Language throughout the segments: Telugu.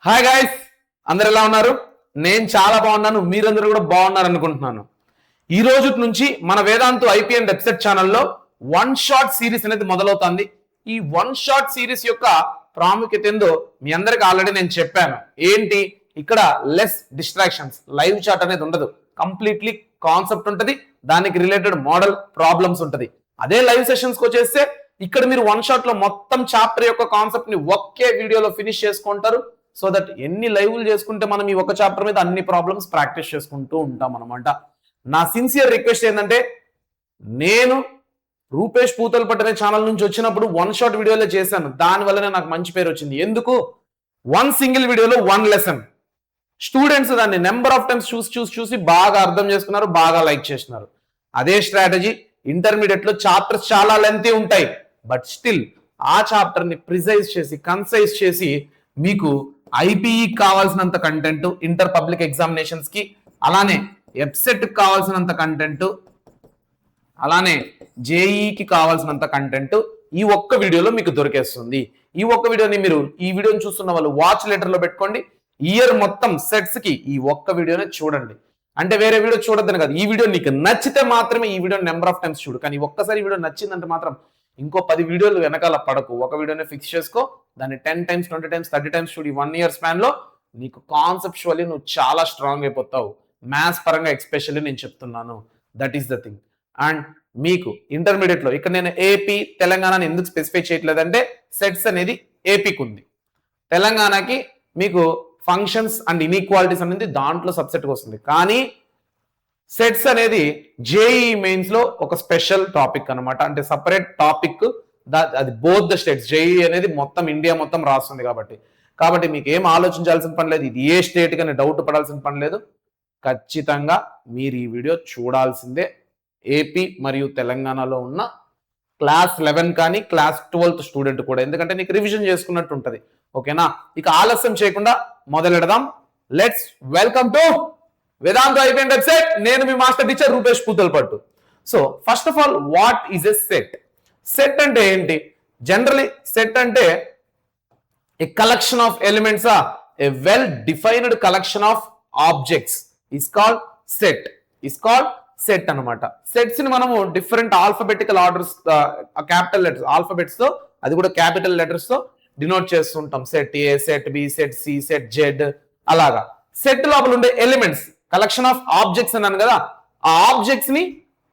హాయ్ గైస్, అందరు ఎలా ఉన్నారు? నేను చాలా బాగున్నాను, మీరందరూ కూడా బాగున్నారు అనుకుంటున్నాను. ఈ రోజు నుంచి మన వేదాంతు ఐపీఎన్ వెబ్సైట్ ఛానల్లో వన్ షాట్ సిరీస్ అనేది మొదలవుతుంది. ఈ వన్ షాట్ సిరీస్ యొక్క ప్రాముఖ్యత ఏందో మీ అందరికి ఆల్రెడీ నేను చెప్పాను. ఏంటి, ఇక్కడ లెస్ డిస్ట్రాక్షన్స్, లైవ్ చాట్ అనేది ఉండదు, కంప్లీట్లీ కాన్సెప్ట్ ఉంటుంది, దానికి రిలేటెడ్ మోడల్ ప్రాబ్లమ్స్ ఉంటుంది. అదే లైవ్ సెషన్స్కి వచ్చేస్తే ఇక్కడ మీరు వన్ షాట్ లో మొత్తం చాప్టర్ యొక్క కాన్సెప్ట్ ని ఒకే వీడియోలో ఫినిష్ చేసుకుంటారు. సో దట్ ఎన్ని లైవ్లు చేసుకుంటే మనం ఈ ఒక చాప్టర్ మీద అన్ని ప్రాబ్లమ్స్ ప్రాక్టీస్ చేసుకుంటూ ఉంటాం అనమాట. నా సిన్సియర్ రిక్వెస్ట్ ఏంటంటే, నేను రూపేష్ పూతలపట్టు అనే ఛానల్ నుంచి వచ్చినప్పుడు వన్ షాట్ వీడియోలో చేశాను, దానివల్లనే నాకు మంచి పేరు వచ్చింది. ఎందుకు? వన్ సింగిల్ వీడియోలో వన్ లెసన్, స్టూడెంట్స్ దాన్ని నెంబర్ ఆఫ్ టైమ్స్ చూసి బాగా అర్థం చేసుకున్నారు, బాగా లైక్ చేస్తున్నారు. అదే స్ట్రాటజీ ఇంటర్మీడియట్ లో చాప్టర్స్ చాలా లెంతీ ఉంటాయి, బట్ స్టిల్ ఆ చాప్టర్ ని ప్రిసైజ్ చేసి కన్సైజ్ చేసి మీకు ఐపీఈ కావాల్సినంత కంటెంట్, ఇంటర్ పబ్లిక్ ఎగ్జామినేషన్స్ కి, అలానే ఎఫ్సెట్ కావాల్సినంత కంటెంట్, అలానే జేఈకి కావాల్సినంత కంటెంట్ ఈ ఒక్క వీడియోలో మీకు దొరికేస్తుంది. ఈ ఒక్క వీడియోని మీరు ఈ వీడియోని చూస్తున్న వాళ్ళు వాచ్ లెటర్ లో పెట్టుకోండి. ఇయర్ మొత్తం సెట్స్ కి ఈ ఒక్క వీడియోనే చూడండి. అంటే వేరే వీడియో చూడొద్దని కాదు, ఈ వీడియో నీకు నచ్చితే మాత్రమే ఈ వీడియో నెంబర్ ఆఫ్ టైమ్స్ చూడు. కానీ ఒక్కసారి ఈ వీడియో నచ్చిందంటే మాత్రం ఇంకో 10 వీడియోలు వెనకాల పడకు, ఒక వీడియోనే ఫిక్స్ చేసుకో, దాన్ని 10 టైమ్స్ 20 టైమ్స్ 30 టైమ్స్ చూడు. 1 ఇయర్ స్పాన్ లో నీకు కాన్సెప్చువల్లీ నువ్వు చాలా స్ట్రాంగ్ అయిపోతావు, మ్యాథ్స్ పరంగా ఎక్స్పెషల్లీ నేను చెప్తున్నాను. That is the thing. And మీకు ఇంటర్మీడియట్ లో ఇక్కడ నేను ఏపీ తెలంగాణ ఎందుకు స్పెసిఫై చేయట్లేదంటే, సెట్స్ అనేది ఏపీకి ఉంది, తెలంగాణకి మీకు ఫంక్షన్స్ అండ్ ఇన్ఈక్వాలిటీస్ అనేది దాంట్లో సబ్సెట్గా వస్తుంది. కానీ సెట్స్ అనేది జేఈ మెయిన్స్ లో ఒక స్పెషల్ టాపిక్ అనమాట, అంటే సపరేట్ టాపిక్. అది బోత్ ద స్టేట్స్, జేఈ అనేది మొత్తం ఇండియా మొత్తం రాస్తుంది కాబట్టి మీకు ఏం ఆలోచించాల్సిన పని లేదు, ఇది ఏ స్టేట్ కానీ డౌట్ పడాల్సిన పని లేదు. ఖచ్చితంగా మీరు ఈ వీడియో చూడాల్సిందే. ఏపీ మరియు తెలంగాణలో ఉన్న క్లాస్ 11 కానీ క్లాస్ 12 స్టూడెంట్ కూడా, ఎందుకంటే నీకు రివిజన్ చేసుకున్నట్టు ఉంటుంది. ఓకేనా? ఇక ఆలస్యం చేయకుండా మొదలెడదాం. Let's welcome to Vedantu IPN website. నేను మీ master teacher Rupesh Puthalapattu. So first of all, what is a set? Set అంటే ఏంటి? జనరలీ సెట్ అంటే a collection of elements, a well defined collection of objects is called set. Set అనమాట. సెట్స్ ని మనము different alphabetical orders, capital letters, alphabets తో, అది కూడా క్యాపిటల్ లెటర్స్ తో డినోట్ చేస్తుంటాం. Set A, set B, set C, set Z, అలాగా. సెట్ లోపల ఉండే ఎలిమెంట్స్ కలెక్షన్ ఆఫ్ ఆబ్జెక్ట్స్ అన్నాను కదా, ఆ ఆబ్జెక్ట్స్ ని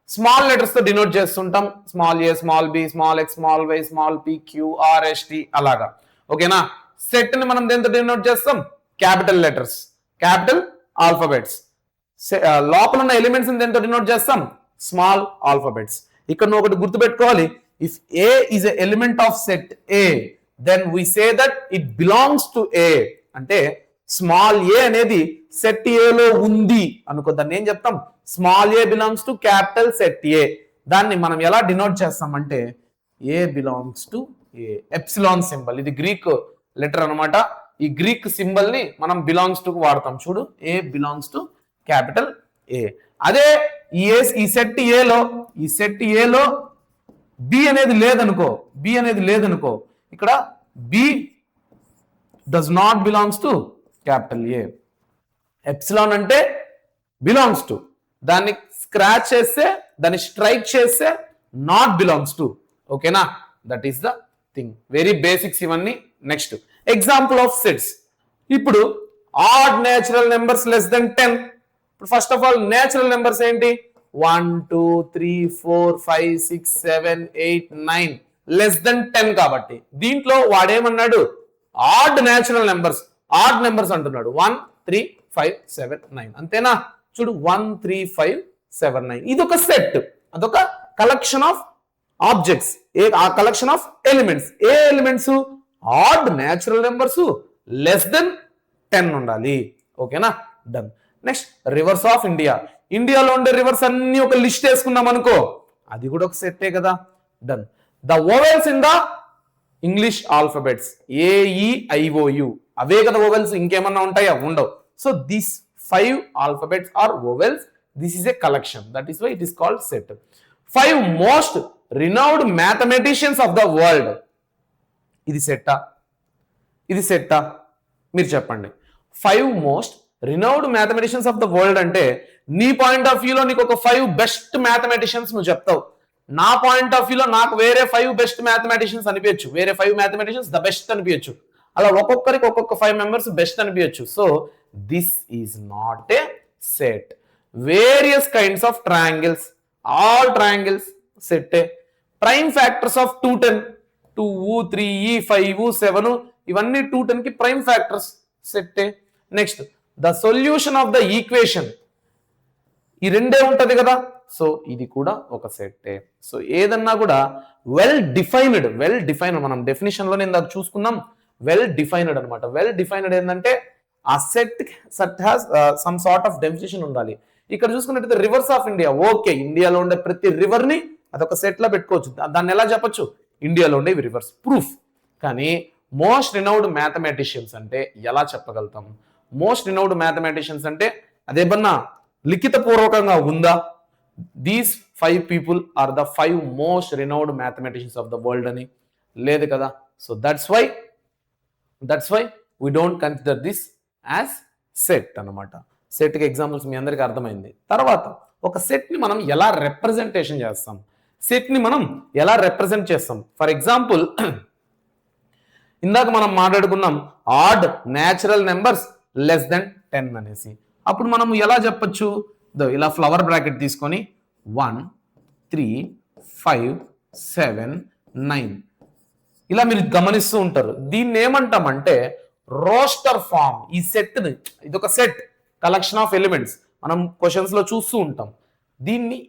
స్మాల్ లెటర్స్ తో డినోట్ చేస్తుంటాం. Small a, small b, small x, small y, small p, q, r, s, t, అలాగా. ఓకేనా? సెట్ ని మనం దేంతో డినోట్ చేస్తాం? Capital letters, capital alphabets. లోపల ఉన్న ఎలిమెంట్స్ ని దేంతో డినోట్ చేస్తాం? Small alphabets. ఇక్కడ నువ్వు ఒకటి గుర్తుపెట్టుకోవాలి, if a is a element of set A, then we say that it belongs to A. అంటే స్మాల్ ఏ అనేది సెట్ ఏ లో ఉంది అనుకో, దాన్ని ఏం చెప్తాం? Small a belongs to capital set A. దాన్ని మనం ఎలా డినోట్ చేస్తామంటే, a belongs to A, epsilon symbol. ఇది గ్రీక్ లెటర్ అనమాట. ఈ గ్రీక్ సింబల్ ని మనం బిలాంగ్స్ టు వాడతాం. చూడు, a belongs to capital A. అదే ఈ సెట్ ఏలో బి అనేది లేదనుకో, ఇక్కడ B does not belongs to capital A. Epsilon అంటే బిలాంగ్స్ టు, దాన్ని స్క్రాచ్ చేస్తే, దాన్ని స్ట్రైక్ చేస్తే నాట్ బిలాంగ్స్ టు. ఓకేనా? That is the thing. Very basics ఇవన్నీ. Next example of sets. ఇప్పుడు odd natural numbers less than 10. ఇప్పుడు first of all natural numbers ఏంటి? 1 2 3 4 5 6 7 8 9 లెస్ దెన్ 10 కాబట్టి దీంట్లో వాడేమన్నాడు? Odd natural numbers, odd numbers అంటున్నాడు. 1 3 5 7 9. అంతేనా? చూడు, 1 3 5 7 9. ఇది ఒక సెట్, అదొక కలెక్షన్ ఆఫ్ ఆబ్జెక్ట్స్, ఆ కలెక్షన్ ఆఫ్ ఎలిమెంట్స్. ఏ elements? Odd natural numbers less than 10 ఉండాలి. ఓకేనా? Done. Next, rivers of India. ఇండియాలో ఉండే రివర్స్ అన్ని ఒక లిస్ట్ వేసుకున్నాం అనుకో, అది కూడా ఒక సెట్టే కదా. Done. The vowels in the English alphabets, AEIOU, అవే కదా వోవెల్స్, ఇంకేమన్నా ఉంటాయా? ఉండవు. So this 5 alphabets are vowels. This is a collection. That is why it is called set. 5 most renowned mathematicians of the world. ఇది సెట్టా? మీరు చెప్పండి. 5 most renowned mathematicians of the world అంటే నీ పాయింట్ ఆఫ్ వ్యూలో నీకు ఒక 5 బెస్ట్ మ్యాథమెటిషియన్స్ నువ్వు చెప్తావు. నా పాయింట్ ఆఫ్ వ్యూలో నాకు వేరే 5 బెస్ట్ మ్యాథమెటిషియన్స్ అనిపించచ్చు, వేరే 5 మ్యాథమెటిషియన్స్ ద బెస్ట్ అనిపించచ్చు. అలా ఒక్కొక్కరికి ఒక్కొక్క 5 మెంబర్స్ బెస్ట్ అనిపించచ్చు. So this is not a set. Various kinds of triangles, all triangles set. Prime factors of 210, 2, 3, 5, 7 ఇవన్నీ 210 కి prime factors set. Next the solution of the equation, ఈ రెండే ఉంటది కదా, సో ఇది కూడా ఒక సెట్. సో ఏదన్నా కూడా వెల్ డిఫైన్డ్ మనం డెఫినేషన్ లోనే ఇందాక చూసుకున్నాం, వెల్ డిఫైన్డ్ అనమాట. వెల్ డిఫైన్డ్ ఏంటంటే ఆ set has some sort of definition ఉండాలి. ఇక్కడ చూసుకున్నట్టయితే రివర్స్ ఆఫ్ ఇండియా, ఓకే, ఇండియాలో ఉండే ప్రతి రివర్ ని అదొక సెట్ లో పెట్టుకోవచ్చు. దాన్ని ఎలా చెప్పొచ్చు, ఇండియాలో ఉండే రివర్స్ ప్రూఫ్. కానీ మోస్ట్ రినౌడ్ మ్యాథమెటిషియన్స్ అంటే ఎలా చెప్పగలుగుతాం? మోస్ట్ రినౌడ్ మ్యాథమెటిషియన్స్ అంటే అదేమన్నా లిఖిత పూర్వకంగా ఉందా? These 5 people are the 5 most renowned mathematicians of the world అని లేదు కదా. So that's why we don't consider this as set అనమాట. సెట్ కి ఎగ్జాంపుల్స్ మీ అందరికీ అర్థమైంది. తర్వాత ఒక సెట్ ని మనం ఎలా రిప్రజెంటేషన్ చేస్తాం, సెట్ ని మనం ఎలా రిప్రజెంట్ చేస్తాం. ఫర్ ఎగ్జాంపుల్ ఇందాక మనం మాట్లాడుకున్నాం add natural numbers less than 10 అనేసి. అప్పుడు మనం ఎలా చెప్పొచ్చు, ఇలా ఫ్లవర్ బ్రాకెట్ తీసుకొని 1, 3, 5, 7, 9 ఇలా మీరు గమనిస్తూ ఉంటారు. దీన్ని ఏమంటామంటే రోస్టర్ ఫామ్. ఈ సెట్ ని, ఇది ఒక సెట్, కలెక్షన్ ఆఫ్ ఎలిమెంట్స్, మనం క్వశ్చన్స్ లో చూస్తూ ఉంటాం. దీన్ని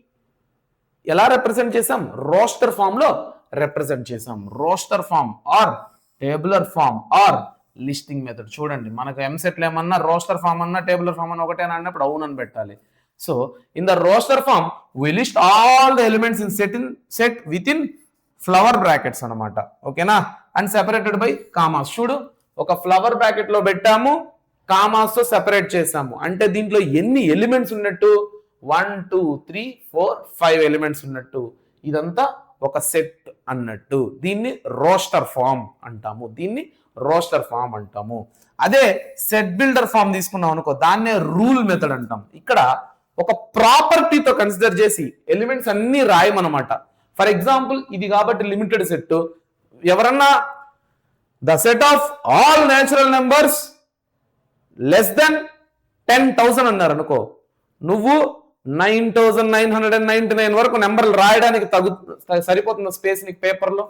ఎలా రిప్రజెంట్ చేసాం? రోస్టర్ ఫామ్ లో రిప్రజెంట్ చేసాం. Roster form or tabular form or listing method. చూడండి, మనకు ఎంసెట్లు ఏమన్నా రోస్టర్ ఫామ్ అన్నా టేబులర్ ఫామ్ అన్న ఒకటేనా అన్నప్పుడు అవునని పెట్టాలి. So in the roster form we list all the elements in set with in flower brackets అనమాట. ఓకేనా, అండ్ సెపరేటెడ్ బై కామాస్. చూడు, ఒక ఫ్లవర్ బ్రాకెట్ లో పెట్టాము, కామాస్ తో సెపరేట్ చేసాము. అంటే దీంట్లో ఎన్ని ఎలిమెంట్స్ ఉన్నట్టు? 1, 2, 3, 4, 5 ఎలిమెంట్స్ ఉన్నట్టు. ఇదంతా ఒక సెట్ అన్నట్టు. దీన్ని రోస్టర్ ఫామ్ అంటాము. అదే సెట్ బిల్డర్ ఫామ్ తీసుకున్నాం అనుకో, దాన్నే రూల్ మెథడ్ అంటాం. ఇక్కడ ఒక ప్రాపర్టీతో కన్సిడర్ చేసి ఎలిమెంట్స్ అన్ని రాయమన్నమాట. ఫర్ ఎగ్జాంపుల్ ఇది కాబట్టి లిమిటెడ్ సెట్. ఎవరన్నా the set of all natural numbers less then 10,000 అన్నారు అనుకో, నువ్వు 9,999 వరకు నెంబర్లు రాయడానికి సరిపోతున్న స్పేస్ నీకు పేపర్లో.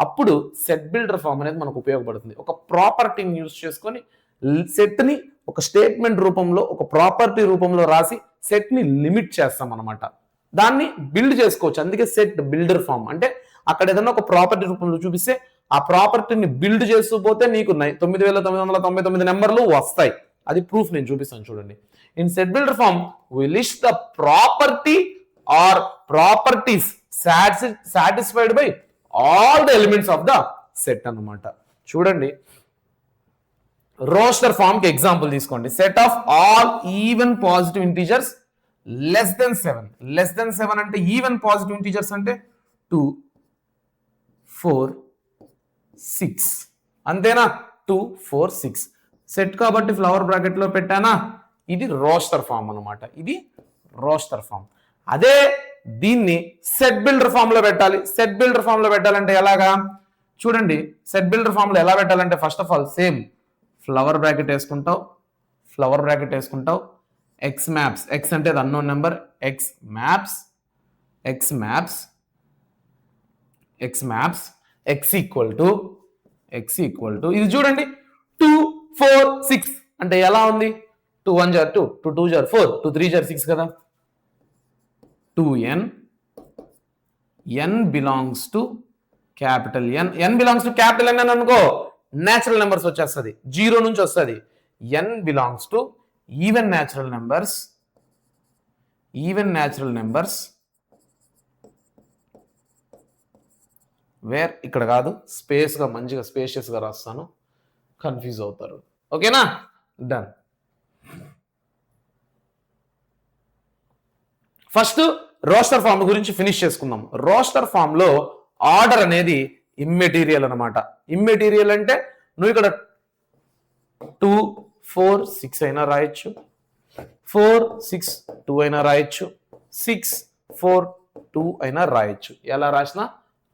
అప్పుడు సెట్ బిల్డర్ ఫామ్ అనేది మనకు ఉపయోగపడుతుంది. ఒక ప్రాపర్టీని యూజ్ చేసుకొని సెట్ ని ఒక స్టేట్మెంట్ రూపంలో, ఒక ప్రాపర్టీ రూపంలో రాసి సెట్ ని లిమిట్ చేస్తాం అనమాట. దాన్ని బిల్డ్ చేసుకోవచ్చు. అందుకే సెట్ బిల్డర్ ఫామ్ అంటే అక్కడ ఏదైనా ఒక ప్రాపర్టీ రూపంలో చూపిస్తే ఆ ప్రాపర్టీని బిల్డ్ చేస్తూ పోతే నీకు 9,999 నెంబర్లు వస్తాయి. అది ప్రూఫ్ నేను చూపిస్తాను చూడండి. In set builder form we list the property or properties satisfied by all the elements of the set అన్నమాట. చూడండి, రోస్టర్ ఫామ్ కి ఎగ్జాంపుల్ తీసుకోండి. Set of all even positive integers less than 7 అంటే ఈవెన్ పాజిటివ్ ఇంటీజర్స్ అంటే 2, 4, 6 అంతేనా? 2, 4, 6 సెట్ కాబట్టి ఫ్లవర్ బ్రాకెట్ లో పెట్టానా? ఇది రోస్టర్ ఫామ్ అన్నమాట. ఇది రోస్టర్ ఫామ్. అదే దీన్ని సెట్ బిల్డర్ ఫామ్ లో పెట్టాలి. సెట్ బిల్డర్ ఫామ్ లో పెట్టాలంటే ఎలాగా? చూడండి, సెట్ బిల్డర్ ఫామ్ లో ఎలా పెట్టాలంటే first of all same flower bracket వేసుకుంటావు, ఎక్స్ మ్యాప్స్, ఎక్స్ అంటే unknown number, x maps x equal to ఇది చూడండి 2, 4, 6 అంటే ఎలా ఉంది? 2 1 jar 2, 2 2 jar 4, 2 3 jar 6 కదా. 2n belongs to capital n belongs to capital N అని అనుకో, న్యాచురల్ నెంబర్స్ వచ్చేస్తుంది, 0 నుంచి వస్తుంది. n belongs to even natural numbers where ఇక్కడ కాదు, స్పేస్గా మంచిగా స్పేషియస్గా రాస్తాను, కన్ఫ్యూజ్ అవుతారు. ఓకేనా, డన్. ఫస్ట్ రోస్టర్ ఫామ్ గురించి ఫినిష్ చేసుకుందాం. రోస్టర్ ఫామ్ లో ఆర్డర్ అనేది ఇమ్మెటీరియల్ అనమాట. ఇమ్మెటీరియల్ అంటే నువ్వు ఇక్కడ 2 4 6 అయినా రాయొచ్చు, 4 6 2 అయినా రాయొచ్చు, 6 4 2 అయినా రాయొచ్చు. ఎలా రాసినా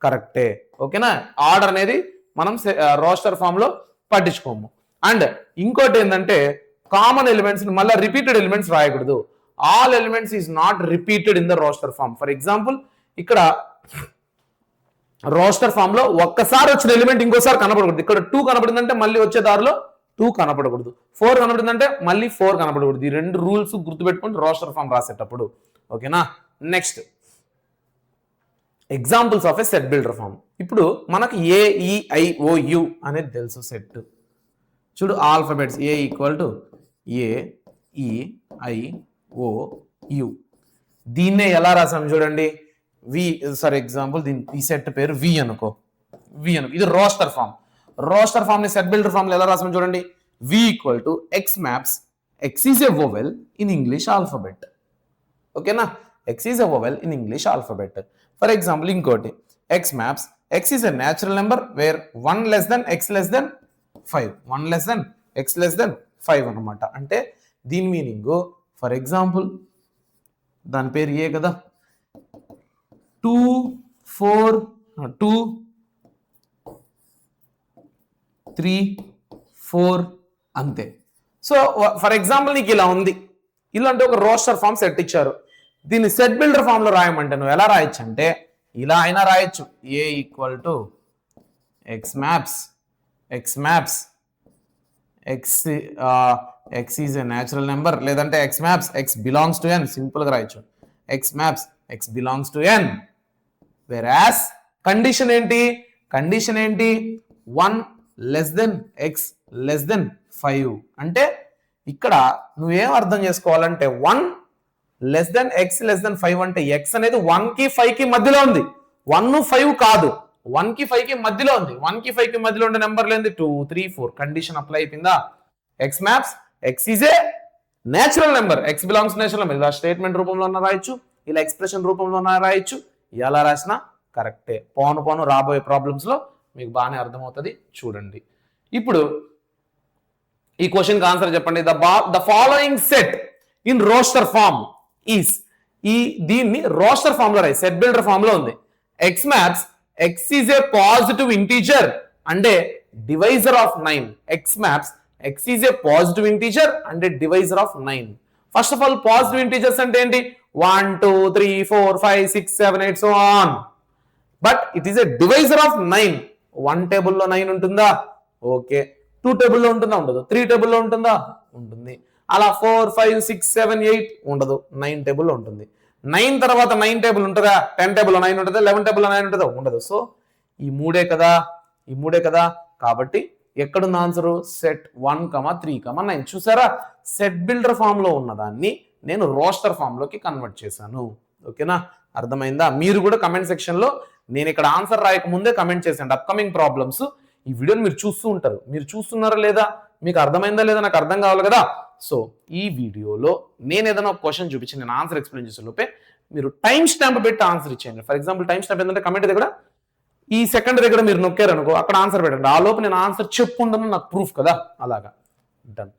కరెక్టే. ఓకేనా? ఆర్డర్ అనేది మనం రోస్టర్ ఫామ్ లో పట్టించుకోము. అండ్ ఇంకోటి ఏంటంటే కామన్ ఎలిమెంట్స్ మళ్ళీ రిపీటెడ్ ఎలిమెంట్స్ రాయకూడదు. All elements is not repeated in the roster form. For example ఇక్కడ రోస్టర్ ఫామ్ లో ఒక్కసారి వచ్చిన ఎలిమెంట్ ఇంకోసారి కనపడకూడదు. ఇక్కడ 2 కనపడిందంటే మళ్ళీ వచ్చే దారిలో 2 కనపడకూడదు. 4 కనపడిందంటే మళ్ళీ 4 కనపడకూడదు. ఈ 2 రూల్స్ గుర్తుపెట్టుకుని రోస్టర్ ఫామ్ రాసేటప్పుడు. ఓకేనా? Next examples of a set builder form. ఇప్పుడు మనకు AEIOU అనేది తెలుసు సెట్. చూడు alphabets A equal to AEIOU. దీన్నే ఎలా రాసాం చూడండి. ఫర్ ఎగ్జాంపుల్ ఈ సెట్ పేరు వి అనుకో. ఇది రోస్టర్ ఫామ్. రోస్టర్ ఫామ్ ని సెట్ బిల్డర్ ఫామ్ లో ఎలా రాసాం చూడండి. V equal to X maps X is a vowel in English alphabet. ఓకేనా? X is a vowel in English alphabet. For example ఇంకోటి X maps X is a natural number where 1 less than X less than 5. 1 less than X less than 5 అనమాట. అంటే దీని మీనింగ్ ఫర్ ఎగ్జాంపుల్ దాని పేరు ఏ కదా, 2 4 2 3 4 అంతే. సో ఫర్ ఎగ్జాంపుల్ నీకు ఇలా ఉంది. ఇలాంటి ఒక రోస్టర్ ఫామ్ సెట్ ఇచ్చారు. దీన్ని సెట్ బిల్డర్ ఫామ్ లో రాయమంటే నువ్వు ఎలా రాయొచ్చు అంటే ఇలా అయినా రాయొచ్చు. A equal to X maps X is a natural number, లేదంటే X maps X belongs to N. Simple గా రాయొచ్చు. X maps X belongs to N. వెరాస్ condition ఏంటి? 1 less than X less than 5. అంటే ఇక్కడ నువ్వేం అర్థం చేసుకోవాలంటే 1 less than X less than 5 అంటే X అనేది 1 కి 5 కి మధ్యలో ఉంది. 1 5 కాదు, 1 కి 5 కి మధ్యలో ఉంది. 1 కి 5 కి మధ్యలో ఉండే నెంబర్ లేంది 2 3 4. కండిషన్ అప్లై అయిపోయిందా? X maps X is A natural number, X belongs natural number. ఇలా స్టేట్మెంట్ రూపంలో రాయొచ్చు, ఇలా ఎక్స్ప్రెషన్ రూపంలో రాయొచ్చు. ఎలా రాసినా కరెక్టే. పోను రాబోయే ప్రాబ్లమ్స్ లో మీకు బాగానే అర్థమవుతుంది. చూడండి ఇప్పుడు ఈ క్వశ్చన్ ఆన్సర్ చెప్పండి. The following set in roster form is. దీన్ని రోస్టర్ ఫామ్ లో రాయి, సెట్ బిల్డర్ ఫామ్ లో ఉంది. X maps X is a positive integer అంటే divisor of 9. X maps X is a positive integer అంటే divisor of 9. First of all positive integers అంటే ఏంటి? 1 2 3 4 5 6 7 8 so on. But it is a divisor of 9. 1 టేబుల్లో 9 ఉంటుందా? ఓకే. 2 టేబుల్లో ఉంటుందా? ఉండదు. 3 టేబుల్లో ఉంటుందా? ఉంటుంది. అలా 4 5 6 7 8 ఉండదు. 9 టేబుల్లో ఉంటుంది. 9 తర్వాత 9 టేబుల్ ఉంటుందా? 10 టేబుల్లో 9 ఉంటుందా? 11 టేబుల్లో 9 ఉంటుందా? ఉండదు. సో ఈ మూడే కదా. కాబట్టి ఎక్కడున్న ఆన్సరు? సెట్ 1 3 9. చూసారా? సెట్ బిల్డర్ ఫామ్ లో ఉన్నదాన్ని నేను రోస్టర్ ఫామ్ లోకి కన్వర్ట్ చేశాను. ఓకేనా? అర్థమైందా? మీరు కూడా కమెంట్ సెక్షన్ లో నేను ఇక్కడ ఆన్సర్ రాయక ముందే కమెంట్ చేసండి. అప్కమింగ్ ప్రాబ్లమ్స్ ఈ వీడియోని మీరు చూస్తూ ఉంటారు. మీరు చూస్తున్నారా లేదా? మీకు అర్థమైందా లేదా? నాకు అర్థం కావాలి కదా. సో ఈ వీడియోలో నేను ఏదైనా ఒక క్వశ్చన్ చూపించి నేను ఆన్సర్ ఎక్స్ప్లెయిన్ చేసే లోపే మీరు టైం స్టాంప్ పెట్టి ఆన్సర్ ఇచ్చేయండి. ఫర్ ఎగ్జాంపుల్ టైం స్టాంప్ ఏంటంటే కమెంట్ దగ్గర ఈ సెకండ్ దగ్గర మీరు నొక్కారనుకో అక్కడ ఆన్సర్ పెట్టండి. ఆ లోపు నేను ఆన్సర్ చెప్పుకుంటాను, నాకు ప్రూఫ్ కదా. అలాగా done.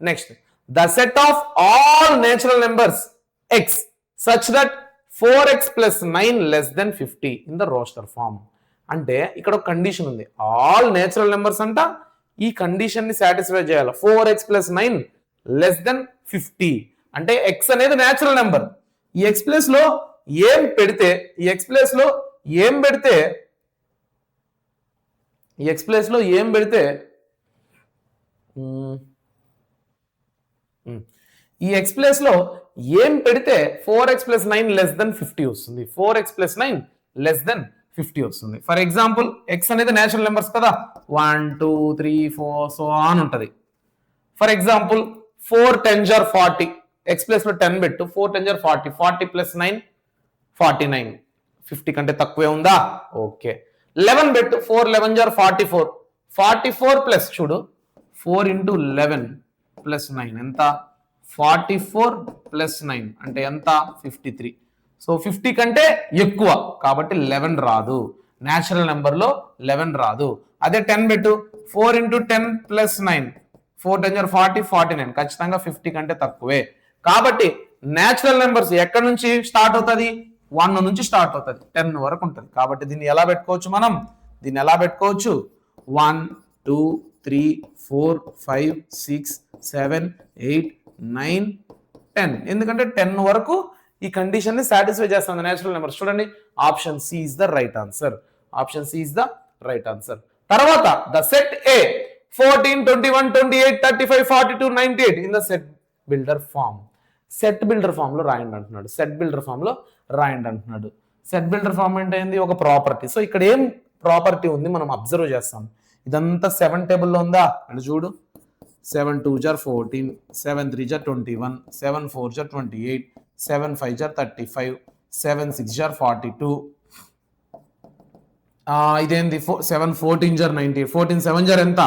Next the set of all natural numbers X such that 4X plus 9 less than 50 in the roster form. అంటే ఇక్కడ ఒక కండిషన్ ఉంది. ఆల్ నేచురల్ నెంబర్స్ అంట ఈ కండిషన్ ని సాటిస్ఫై చేయాలి. 4X plus 9 less than 50 అంటే X అనేది నేచురల్ నెంబర్. ఈ X ప్లస్ లో ఏం పెడితే ఈ X ప్లస్ లో ఏం పెడితే ఈ X ప్లస్ లో ఏం పెడితే 4X plus 9 less than 50 వస్తుంది. 4X plus 9 less than 50 వస్తుంది. ఫర్ ఎగ్జాంపుల్ X అనేది నేచురల్ నెంబర్స్ కదా. 1 2 3 4 సో ఆన్ ఉంటది. For example 4 10s are 40. X plus లో 10 పెట్టు. 4 10s are 40. 40 plus 9 49. 50 కంటే తక్కువే ఉందా? ఓకే. 11 పెట్టు. 4 11s are 44. 44 ప్లస్ చూడు 4 into 11 plus 9 ఎంత? 44 plus 9 అంటే ఎంత? 53. సో 50 కంటే ఎక్కువ కాబట్టి 11 రాదు. నేచురల్ నెంబర్ లో 11 రాదు. అదే 10 పెట్టు. 4 into 10 plus 9 4 10 40 49 ఖచ్చితంగా 50 కంటే తక్కువే. కాబట్టి నేచురల్ నెంబర్స్ ఎక్కడి నుంచి స్టార్ట్ అవుతుంది? 1 నుంచి స్టార్ట్ అవుతుంది, 10 వరకు ఉంటుంది. కాబట్టి దీన్ని ఎలా పెట్టుకోవచ్చు? మనం దీన్ని ఎలా పెట్టుకోవచ్చు? 1 2 3 4 5 6 7 8 9 10. ఎందుకంటే 10 వరకు ఈ కండిషన్ ని సాటిస్ఫై చేస్తుంది నేచురల్ నెంబర్స్. చూడండి, option C is the right answer. Option C is the right answer. తర్వాత the set A 14 21 28 35 42 98 in the set builder form. Set builder form లో రాయండి అంటున్నాడు. సెట్ బిల్డర్ ఫామ్ లో రాయండి అంటున్నాడు. సెట్ బిల్డర్ ఫామ్ అంటే ఏంది? ఒక ప్రాపర్టీ. సో ఇక్కడ ఏం ప్రాపర్టీ ఉంది మనం అబ్జర్వ్ చేస్తాం. ఇదంతా 7 టేబుల్లో ఉందా అని చూడు. 7 2 jar 14, 7 3 jar 21, 7 4 jar 28, 7 5 jar 35, 7 6 jar 42. ఇదేంది? 7 14 jar 98, 14 7 jar ఎంత?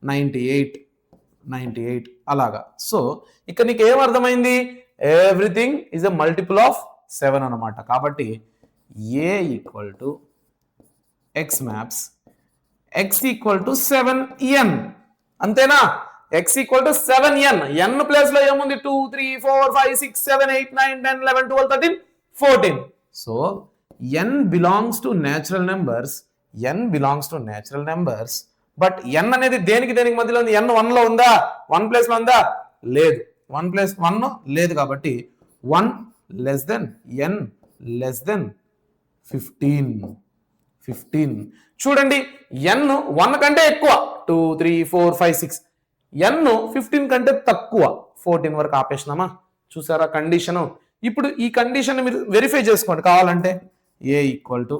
98 అలాగా. సో ఇక్కడ నీకు ఏం అర్థమైంది? Everything is a multiple of 7 అన్నమాట. కాబట్టి A equal to x maps x equal to 7n. అంతేనా? x equal to 7n. n place లో ఏముంది? 2 3 4 5 6 7 8 9 10 11 12 13 14. So n belongs to natural numbers. n belongs to natural numbers. But n అనేది దేనికి మధ్యలో ఉంది? n 1 లో ఉందా? 1 ప్లేస్ లో ఉందా? లేదు. 1 ప్లస్ 1 లేదు. కాబట్టి 1 less then n less than 15. చూడండి, n 1 కంటే ఎక్కువ 2 3 4 5 6, n 15 కంటే తక్కువ 14 వరకు ఆపేసినామా? చూసారా కండిషను? ఇప్పుడు ఈ కండిషన్ మీరు వెరిఫై చేసుకోండి కావాలంటే. ఏ ఈక్వల్ టు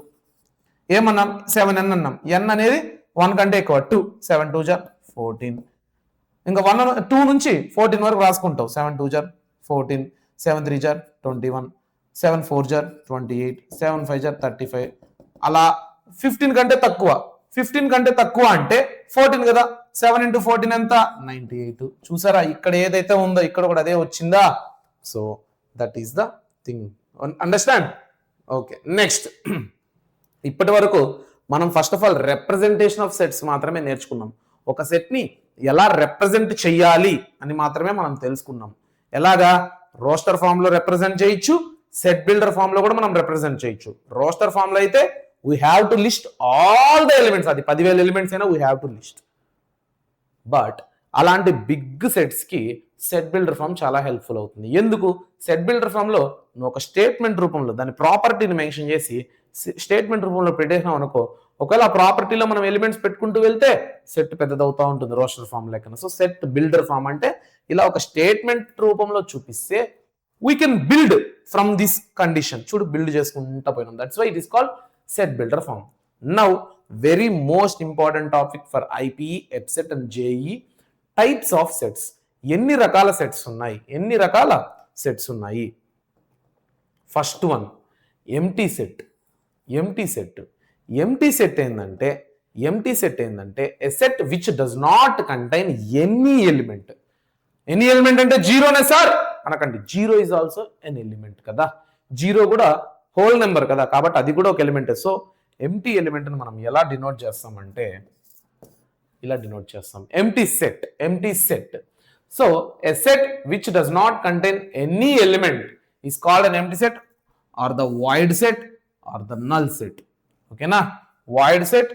ఏమన్నాం? 7n అన్నాం. n అనేది 1 కంటే ఎక్కువ 2, 7 2 jar 14. ఇంకా 2 నుంచి 14 వరకు రాసుకుంటావు. 7 2 jar 14, 7 3 jar 21, 7 4 jar 28, 7 5 jar 35. అలా 15 కంటే తక్కువ. 15 కంటే తక్కువ అంటే 14 కదా. 7 into 14 ఎంత? 98. చూసారా, ఇక్కడ ఏదైతే ఉందో ఇక్కడ కూడా అదే వచ్చిందా? So that is the thing. Understand? Okay, next. ఇప్పటి వరకు మనం first of all representation of sets మాత్రమే నేర్చుకున్నాం. ఒక సెట్ ని ఎలా రిప్రజెంట్ చెయ్యాలి అని మాత్రమే మనం తెలుసుకున్నాం. ఎలాగా? రోస్టర్ ఫామ్ లో రిప్రజెంట్ చేయొచ్చు, సెట్ బిల్డర్ ఫామ్ లో కూడా మనం రిప్రజెంట్ చేయొచ్చు. రోస్టర్ ఫామ్ లో అయితే we have to list all the elements. అది 10,000 ఎలిమెంట్స్ అయినా we have to list. But అలాంటి బిగ్ సెట్స్ కి సెట్ బిల్డర్ ఫామ్ చాలా హెల్ప్ఫుల్ అవుతుంది. ఎందుకు? సెట్ బిల్డర్ ఫామ్ లో నువ్వు ఒక స్టేట్మెంట్ రూపంలో దాని ప్రాపర్టీని మెన్షన్ చేసి స్టేట్మెంట్ రూపంలో పెట్టేసినాం అనుకో, ఒకవేళ ఆ ప్రాపర్టీలో మనం ఎలిమెంట్స్ పెట్టుకుంటూ వెళ్తే సెట్ పెద్దదవుతా ఉంటుంది రోస్టర్ ఫామ్ లెక్కన. సో సెట్ బిల్డర్ ఫామ్ అంటే ఇలా ఒక స్టేట్మెంట్ రూపంలో చూపిస్తే we can build from this condition. చూడు, బిల్డ్ చేసుకుంటా పోయినాం. That's why it is called set builder form. Now very most important topic for IPE, EPSET and JEE, types of sets. ఎన్ని రకాల సెట్స్ ఉన్నాయి? First one empty set. Empty set ఏంటంటే a set which does not contain any element. Any element అంటే జీరోనే సార్ అనకండి. Zero is also an element కదా. జీరో కూడా హోల్ నెంబర్ కదా, కాబట్టి అది కూడా ఒక ఎలిమెంట్. సో ఎంప్టీ ఎలిమెంట్ ని మనం ఎలా డినోట్ చేస్తామంటే ఇలా డినోట్ చేస్తాం. Empty set. So a set which does not contain any element is called an empty set or the void set or the null set. ఓకేనా? వాయిడ్ సెట్,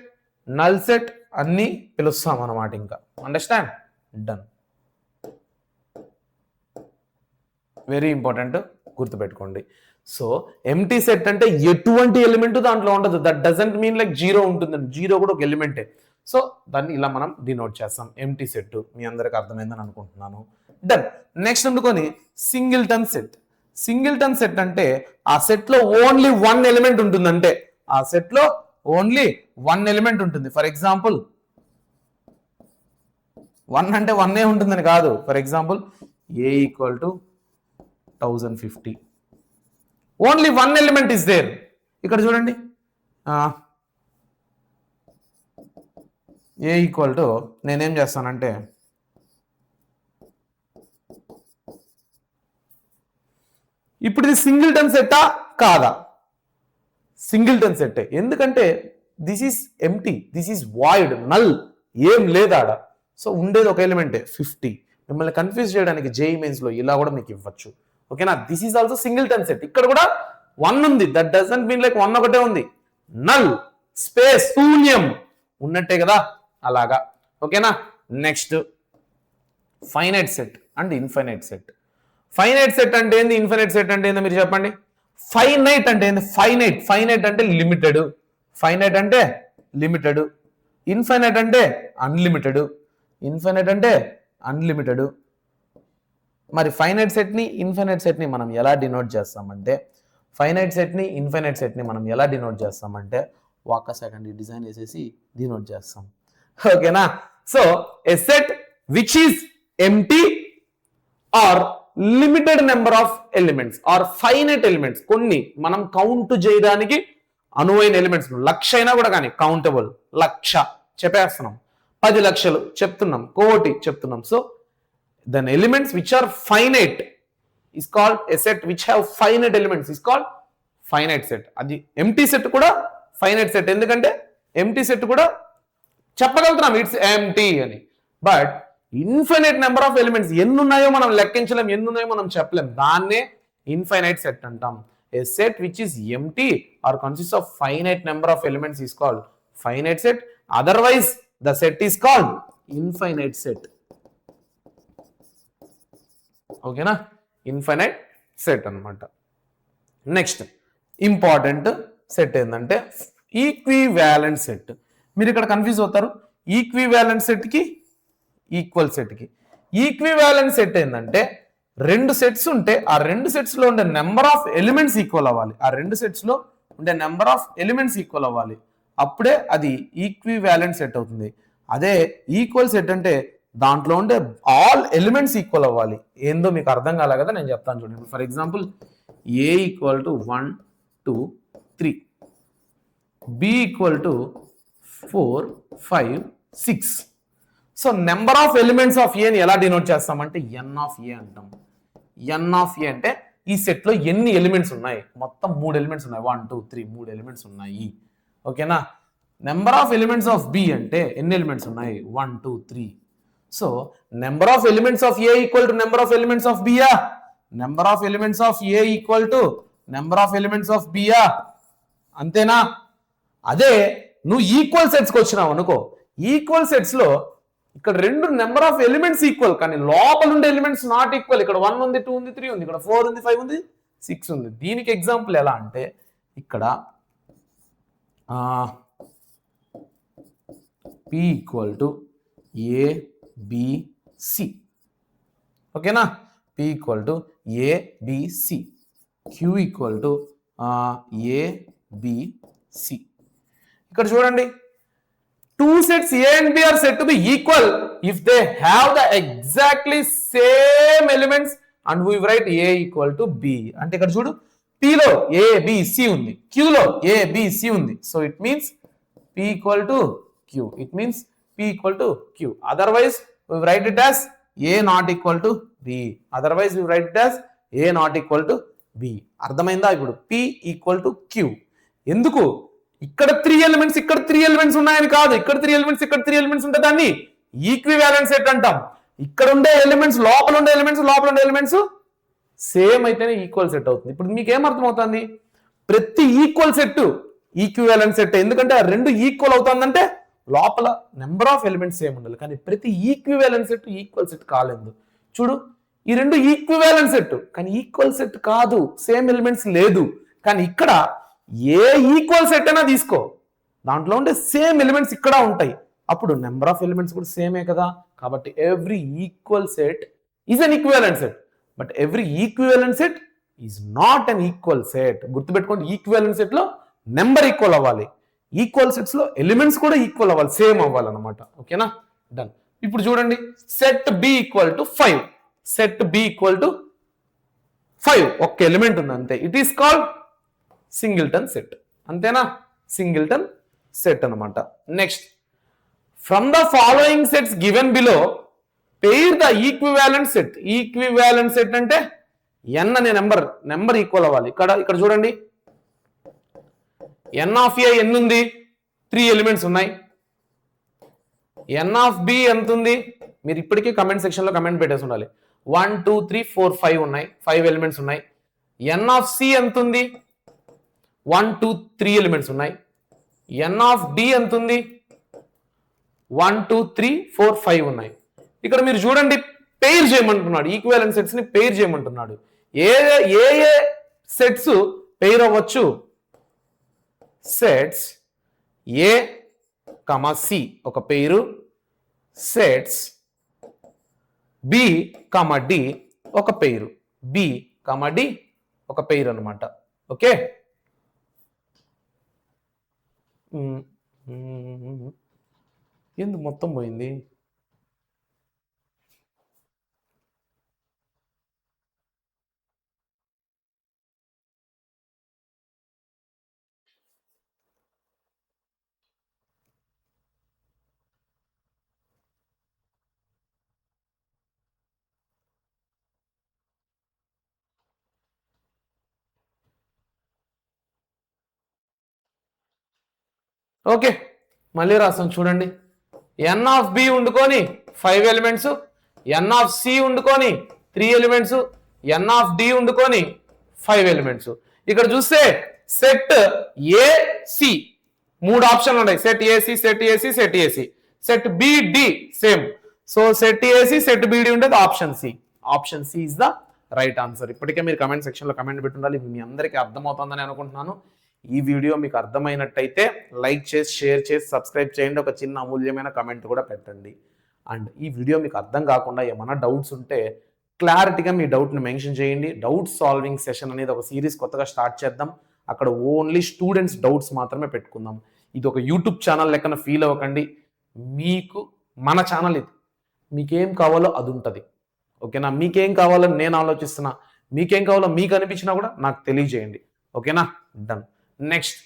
నల్ సెట్ అన్ని పిలుస్తాం అన్నమాట. ఇంకా అండర్స్టాండ్? డన్. వెరీ ఇంపార్టెంట్, గుర్తుపెట్టుకోండి. సో ఎంప్టీ సెట్ అంటే ఎటువంటి ఎలిమెంట్ దాంట్లో ఉండదు. That doesn't mean like zero ఉంటుందండి. జీరో కూడా ఒక ఎలిమెంటే. సో దాన్ని ఇలా మనం డినోట్ చేస్తాం, ఎంప్టీ సెట్. మీ అందరికి అర్థమైందని అనుకుంటున్నాను. డన్. నెక్స్ట్ అందుకొని సింగిల్టన్ సెట్ అంటే ఆ సెట్ లో ఓన్లీ 1 ఎలిమెంట్ ఉంటుందంటే ఆ సెట్ లో ఓన్లీ 1 ఎలిమెంట్ ఉంటుంది. ఫర్ ఎగ్జాంపుల్ 1 అంటే 1 ఉంటుందని కాదు. For example A equal to 1050. Only 1 element is there. ఇక్కడ చూడండి, ఏ ఈక్వల్ టు నేనేం చేస్తానంటే ఇప్పుడు ఇది సింగిల్టన్ సెట్టా కాదా? సింగిల్టన్ సెట్టే. ఎందుకంటే this is empty, this is void, null, ఏం లేదాడ. సో ఉండేది ఒక ఎలిమెంటే 50. మిమ్మల్ని కన్ఫ్యూజ్ చేయడానికి జేఈ మెయిన్స్ లో ఇలా కూడా మీకు ఇవ్వచ్చు. ఓకేనా, this is also singleton set. ఇక్కడ కూడా 1 ఉంది, దట్ డజంట్ మీన్ లైక్ 1 ఒకటే ఉంది. నల్, స్పేస్, శూన్యం ఉన్నట్టే కదా, అలాగా. ఓకేనా, next finite set and infinite set. Finite set అంటే ఏంది, ఇన్ఫైనైట్ సెట్ అంటే ఏందో మీరు చెప్పండి. ఫైనైట్ అంటే ఏంది, ఫైనైట్ అంటే లిమిటెడ్, ఫైనైట్ అంటే లిమిటెడ్. ఇన్ఫైనైట్ అంటే అన్లిమిటెడ్, ఇన్ఫైనైట్ అంటే అన్లిమిటెడ్. మరి ఫైనైట్ సెట్ని ఇన్ఫైనైట్ సెట్ని మనం ఎలా డినోట్ చేస్తామంటే, ఫైనైట్ సెట్ని ఇన్ఫైనైట్ సెట్ని మనం ఎలా డినోట్ చేస్తామంటే ఒక్క సెకండ్ ఈ డిజైన్ వేసేసి డినోట్ చేస్తాం. ఓకేనా, so a set which is empty or limited number of elements or finite elements, కొన్ని మనం కౌంట్ చేయడానికి అనువైన ఎలిమెంట్స్, 1,00,000 అయినా కూడా కానీ కౌంటబుల్, 1,00,000 చెప్పేస్తున్నాం, 10 లక్షలు చెప్తున్నాం, 1,00,00,000 చెప్తున్నాం. So then elements which are finite is called a set which have finite elements is called finite set. అది empty set కూడా finite set, ఎందుకంటే empty set కూడా చెప్పగలుగుతున్నాం ఇట్స్ empty అని. But infinite number of elements ఎన్ని ఉన్నాయో మనం లెక్కించలేం, ఎన్ని ఉన్నాయో మనం చెప్పలేం, దాన్నే ఇన్ఫైనైట్ సెట్ అంటాం. A set which is empty or consists of finite number of elements is called finite set. Otherwise the set is called infinite set. ఓకేనా, ఇన్ఫైనైట్ సెట్ అన్నమాట. నెక్స్ట్ ఇంపార్టెంట్ సెట్ ఏంటంటే ఈక్వివాలెంట్ సెట్. మీరు ఇక్కడ కన్ఫ్యూజ్ అవుతారు, ఈక్వివాలెంట్ సెట్కి ఈక్వల్ సెట్కి. ఈక్వివాలెంట్ సెట్ ఏంటంటే 2 సెట్స్ ఉంటే ఆ 2 సెట్స్ లో ఉండే నెంబర్ ఆఫ్ ఎలిమెంట్స్ ఈక్వల్ అవ్వాలి, ఆ 2 సెట్స్ లో ఉండే నెంబర్ ఆఫ్ ఎలిమెంట్స్ ఈక్వల్ అవ్వాలి, అప్పుడే అది ఈక్వివాలెంట్ సెట్ అవుతుంది. అదే ఈక్వల్ సెట్ అంటే దాంట్లో ఉండే ఆల్ ఎలిమెంట్స్ ఈక్వల్ అవ్వాలి. ఏందో మీకు అర్థం కాలే కదా, నేను చెప్తాను చూడండి. For example A equal to 1 2 3, B equal to 4 5 6. So number of elements of ఏని ఎలా డినోట్ చేస్తామంటే ఎన్ ఆఫ్ ఏ అంటాం. ఎన్ ఆఫ్ ఏ అంటే ఈ సెట్ లో ఎన్ని ఎలిమెంట్స్ ఉన్నాయి, మొత్తం 3 ఎలిమెంట్స్ ఉన్నాయి, 1 2 3 3 ఎలిమెంట్స్ ఉన్నాయి. ఓకేనా, number of elements of B అంటే ఎన్ని ఎలిమెంట్స్ ఉన్నాయి, 1 2 3. So number of elements of A equal to number of elements of బియా, number of elements of A equal to number of elements of బియా, అంతేనా. అదే నువ్వు ఈక్వల్ సెట్స్కి వచ్చినావు అనుకో, ఈక్వల్ సెట్స్ లో ఇక్కడ 2 నెంబర్ ఆఫ్ ఎలిమెంట్స్ ఈక్వల్ కానీ లోపల ఉండే ఎలిమెంట్స్ నాట్ ఈక్వల్. ఇక్కడ 1 ఉంది 2 ఉంది 3 ఉంది, ఇక్కడ 4 ఉంది 5 ఉంది 6 ఉంది. దీనికి ఎగ్జాంపుల్ ఎలా అంటే ఇక్కడ P ఈక్వల్ టు ABC. ఓకేనా, P equal to ABC, Q equal to ABC. ఇక్కడ చూడండి, 2 sets A and B are said to be equal if they have the exactly same elements and we write A equal to B. అంటే ఇక్కడ చూడు, P లో A B C ఉంది, Q లో A B C ఉంది. So it means P equal to Q. It means P equal to Q. Otherwise we write it as A not equal to B. Otherwise we write it as A not equal to B. అర్థమైందా? ఇప్పుడు P equal to Q. ఎందుకు? ఇక్కడ 3 ఎలిమెంట్స్ ఇక్కడ 3 ఎలిమెంట్స్ ఉన్నాయని కాదు, ఇక్కడ 3 ఎలిమెంట్స్ ఇక్కడ 3 ఎలిమెంట్స్ ఉంటే దాన్ని ఈక్వివాలెంట్ సెట్ అంటాం. ఇక్కడ ఉండే ఎలిమెంట్స్ లోపల ఉండే ఎలిమెంట్స్ సేమ్ అయితేనే ఈక్వల్ సెట్ అవుతుంది. ఇప్పుడు మీకు ఏమర్థమవుతుంది, ప్రతి ఈక్వల్ సెట్ ఈక్వివాలెంట్ సెట్. ఎందుకంటే ఆ 2 ఈక్వల్ అవుతుందంటే లోపల నెంబర్ ఆఫ్ ఎలిమెంట్స్ సేమ్ ఉండాలి. కానీ ప్రతి ఈక్వివాలెంట్ సెట్ ఈక్వల్ సెట్ కాలేదు. చూడు, ఈ 2 ఈక్వివాలెంట్ సెట్ కానీ ఈక్వల్ సెట్ కాదు, సేమ్ ఎలిమెంట్స్ లేదు. కానీ ఇక్కడ ఏ ఈక్వల్ సెట్ అయినా తీసుకో, దాంట్లో ఉండే సేమ్ ఎలిమెంట్స్ ఇక్కడ ఉంటాయి, అప్పుడు నెంబర్ ఆఫ్ ఎలిమెంట్స్ కూడా సేమే కదా. కాబట్టి every equal set is an equivalent set, but every equivalent set is not an equal set. గుర్తుపెట్టుకోండి, ఈక్వివాలెంట్ సెట్ లో నెంబర్ ఈక్వల్ అవ్వాలి, ఈక్వల్ సెట్స్ లో ఎలిమెంట్స్ కూడా ఈక్వల్ అవ్వాలి, సేమ్ అవ్వాలన్నమాట. ఓకేనా, డన్. ఇప్పుడు చూడండి, set B equal to 5, set B equal to 5 ఒక్క ఎలిమెంట్ ఉంది అంతే. It is called singleton set. అంతేనా, సింగిల్టన్ సెట్ అన్నమాట. Next, from the following sets given below pair the equivalent set. Equivalent set అంటే ఎన్ అనే నెంబర్ ఈక్వల్ అవ్వాలి. ఇక్కడ చూడండి, ఎన్ ఆఫ్ ఏ ఎన్ని ఉంది, 3 ఎలిమెంట్స్ ఉన్నాయి. ఎన్ ఆఫ్ బి ఎంత ఉంది? మీరు ఇప్పటికీ కమెంట్ సెక్షన్లో కమెంట్ పెట్టేసి ఉండాలి. 1 2 3 4 5 ఉన్నాయి, 5 ఎలిమెంట్స్ ఉన్నాయి. ఎన్ ఆఫ్ సి ఎంత ఉంది? 1 2 3 ఎలిమెంట్స్ ఉన్నాయి. ఎన్ ఆఫ్ డి ఎంత ఉంది? 1 2 3 4 5 ఉన్నాయి. ఇక్కడ మీరు చూడండి, పెయిర్ చేయమంటున్నాడు, ఈక్వాలెంట్ సెట్స్ ని పెయిర్ చేయమంటున్నాడు. ఏ ఏ ఏ సెట్స్ పెయిర్ అవ్వచ్చు? సెట్స్ ఏ కమా సి ఒక pair, sets B comma D ఒక పెయిరు, బి కమా డి ఒక పెయిర్ అనమాట. ఓకే, ఎందుకు మొత్తం పోయింది? ఓకే, మళ్ళీ రాస్తాం చూడండి. ఎన్ ఆఫ్ బి ఉండుకొని 5 ఎలిమెంట్స్, ఎన్ ఆఫ్ సి ఉండుకొని 3 ఎలిమెంట్స్, ఎన్ ఆఫ్ డి ఉండుకొని 5 ఎలిమెంట్స్. ఇక్కడ చూస్తే సెట్ ఏసి 3 ఆప్షన్లు ఉన్నాయి. Set A C, set A C, set A C. Set B D same. So set A C, set B D ఉండేది option C. Option C is the right answer. ఇప్పటికే మీరు కమెంట్ సెక్షన్లో కమెంట్ పెట్టుండాలి. మీ అందరికీ అర్థమవుతుందని అనుకుంటున్నాను. ఈ వీడియో మీకు అర్థమైనట్టయితే లైక్ చేసి, షేర్ చేసి, సబ్స్క్రైబ్ చేయండి. ఒక చిన్న అమూల్యమైన కమెంట్ కూడా పెట్టండి. అండ్ ఈ వీడియో మీకు అర్థం కాకుండా ఏమైనా డౌట్స్ ఉంటే క్లారిటీగా మీ డౌట్ని మెన్షన్ చేయండి. డౌట్ సాల్వింగ్ సెషన్ అనేది ఒక సిరీస్ కొత్తగా స్టార్ట్ చేద్దాం. అక్కడ ఓన్లీ స్టూడెంట్స్ డౌట్స్ మాత్రమే పెట్టుకుందాం. ఇది ఒక యూట్యూబ్ ఛానల్ లెక్కన ఫీల్ అవ్వకండి. మీకు మన ఛానల్ ఇది. మీకేం కావాలో అది ఉంటుంది. ఓకేనా? మీకేం కావాలో నేను ఆలోచిస్తున్నా. మీకేం కావాలో మీకు అనిపించినా కూడా నాకు తెలియజేయండి. ఓకేనా? డన్. Next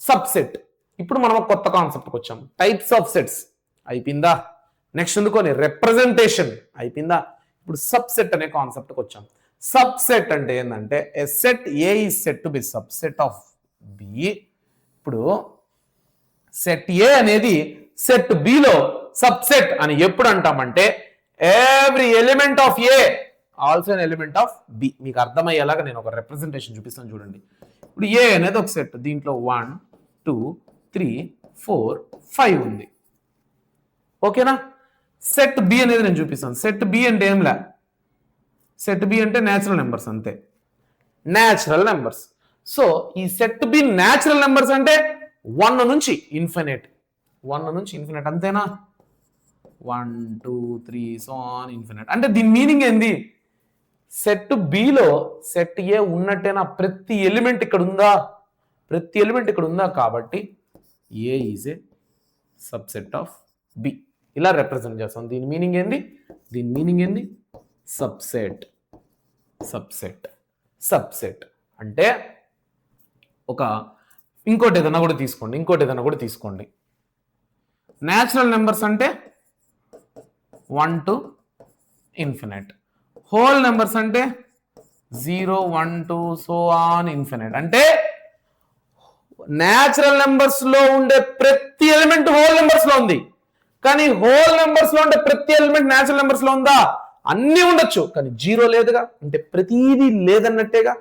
subset. ఇప్పుడు మనం ఒక కొత్త కాన్సెప్ట్కి వచ్చాం. టైప్స్ ఆఫ్ సెట్స్ అయిపోయిందా? నెక్స్ట్ ఎందుకొని రిప్రజెంటేషన్ అయిపోయిందా? ఇప్పుడు సబ్సెట్ అనే కాన్సెప్ట్కి వచ్చాం. సబ్సెట్ అంటే ఏంటంటే a set A is said to be subset of B. ఇప్పుడు సెట్ ఏ అనేది సెట్ బిలో సబ్సెట్ అని ఎప్పుడు అంటామంటే every element of A also an element of B. మీకు అర్థమయ్యేలాగా నేను ఒక రిప్రజెంటేషన్ చూపిస్తాను చూడండి. ఇప్పుడు ఏ అనేది ఒక సెట్. దీంట్లో 1 2 3 4 5 ఉంది. ఓకేనా? సెట్ బి అనేది నేను చూపిస్తాను. సెట్ బి అంటే ఏం లే, సెట్ బి అంటే న్యాచురల్ నెంబర్స్ అంతే. Natural numbers. సో ఈ సెట్ బి న్యాచురల్ నెంబర్స్ అంటే 1 నుంచి ఇన్ఫినిట్, 1 నుంచి ఇన్ఫినిట్ అంతేనా? 1 2 3 సో ఆన్ ఇన్ఫినిట్. అంటే దీని మీనింగ్ ఏంది? సెట్ బిలో సెట్ ఏ ఉన్నట్టేనా? ప్రతి ఎలిమెంట్ ఇక్కడ ఉందా? ప్రతి ఎలిమెంట్ ఇక్కడ ఉందా? కాబట్టి A is a subset of B. ఇలా రిప్రజెంట్ చేస్తాం. దీని మీనింగ్ ఏంది? దీని మీనింగ్ ఏంది? సబ్సెట్. సబ్సెట్. సబ్సెట్ అంటే ఒక ఇంకోటి ఏదైనా కూడా తీసుకోండి. ఇంకోటి ఏదైనా కూడా తీసుకోండి. న్యాచురల్ నెంబర్స్ అంటే 1 to ఇన్ఫినిట్. హోల్ నెంబర్స్ అంటే 0 1 2 సో ఆన్ ఇన్ఫినిట్. అంటే న్యాచురల్ నెంబర్స్ లో ఉండే ప్రతి ఎలిమెంట్ హోల్ నెంబర్స్ లో ఉంది. కానీ హోల్ నెంబర్స్ లో ఉండే ప్రతి ఎలిమెంట్ న్యాచురల్ నెంబర్స్ లో ఉందా? అన్నీ ఉండొచ్చు, కానీ 0 లేదుగా. అంటే ప్రతిదీ లేదన్నట్టేగా.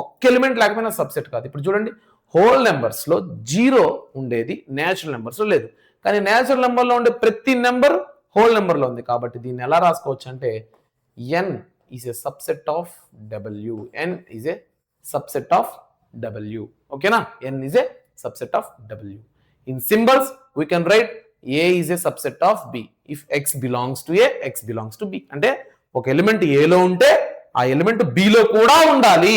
ఒక్క ఎలిమెంట్ లేకపోయినా సబ్సెట్ కాదు. ఇప్పుడు చూడండి, హోల్ నెంబర్స్ లో 0 ఉండేది న్యాచురల్ నెంబర్స్ లో లేదు. కానీ న్యాచురల్ నెంబర్ లో ఉండే ప్రతి నెంబర్ హోల్ నెంబర్ లో ఉంది. కాబట్టి దీన్ని ఎలా రాసుకోవచ్చు అంటే n is a subset of w. n is a subset of w. ఓకేనా? n is a subset of w. In symbols we can write a is a subset of b. If x belongs to a, x belongs to b. అంటే ఒక ఎలిమెంట్ a లో ఉంటే ఆ ఎలిమెంట్ b లో కూడా ఉండాలి.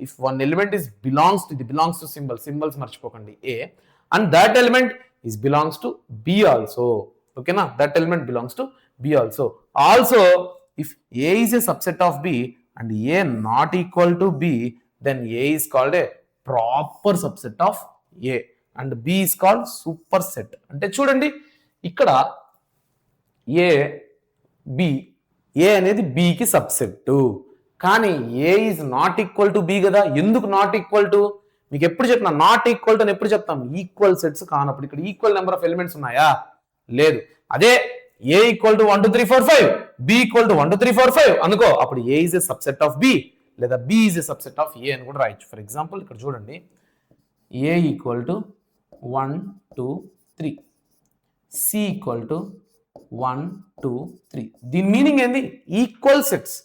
If one element is belongs to symbols మర్చిపోకండి a, and that element is belongs to b also. ఓకేనా? That element belongs to b also. Also if a is a subset of b and a not equal to b, then a is called a proper subset of a and b is called superset. అంటే చూడండి, ఇక్కడ a b, a అనేది b కి సబ్సెట్. కానీ a is not equal to b కదా. ఎందుకు నాట్ ఈక్వల్ టు? మీకు ఎప్పుడు చెప్పినా నాట్ ఈక్వల్ టు అని ఎప్పుడు చెప్తాం? ఈక్వల్ సెట్స్ కానప్పుడు. ఇక్కడ ఈక్వల్ నెంబర్ ఆఫ్ ఎలిమెంట్స్ ఉన్నాయా? లేదు. అదే a equal to 1 2 3 4 5 b equal to 1 2 3 4 5 అనుకో, అప్పుడు a is a subset of b లేదా b is a subset of a అని కూడా రాయొచ్చు. ఫర్ ఎగ్జాంపుల్ ఇక్కడ చూడండి, a equal to 1 2 3, c equal to 1 2 3. దీని మీనింగ్ ఏంది? Equal sets,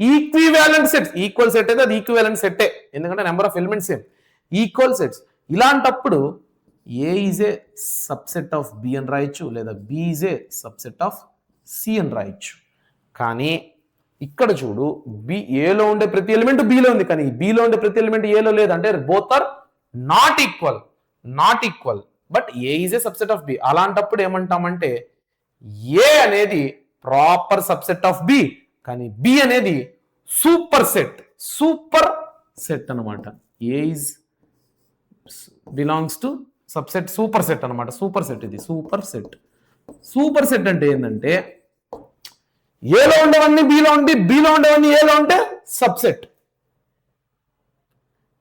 equivalent sets. Equal set అయితే అది ఈక్వివాలెంట్ సెట్టే, ఎందుకంటే number of elements same. Equal sets ఇలాంటప్పుడు A is a subset of B అని రాయొచ్చు, లేదా B is a subset of C అని రాయొచ్చు. కానీ ఇక్కడ చూడు, బి ఏలో ఉండే ప్రతి ఎలిమెంట్ బిలో ఉంది, కానీ బిలో ఉండే ప్రతి ఎలిమెంట్ ఏలో లేదు. అంటే both are not equal, not equal. But A is a subset of B. అలాంటప్పుడు ఏమంటామంటే ఏ అనేది ప్రాపర్ సబ్సెట్ ఆఫ్ బి, కానీ బి అనేది సూపర్ సెట్, సూపర్ సెట్ అనమాట. A is belongs to subset, super set అనమాట. సూపర్ సెట్ ఇది, సూపర్ సెట్. సూపర్ సెట్ అంటే ఏంటంటే ఏలో ఉండేవన్నీ బిలో ఉండి, బిలో ఉండేవన్నీ ఏలో ఉంటే సబ్సెట్.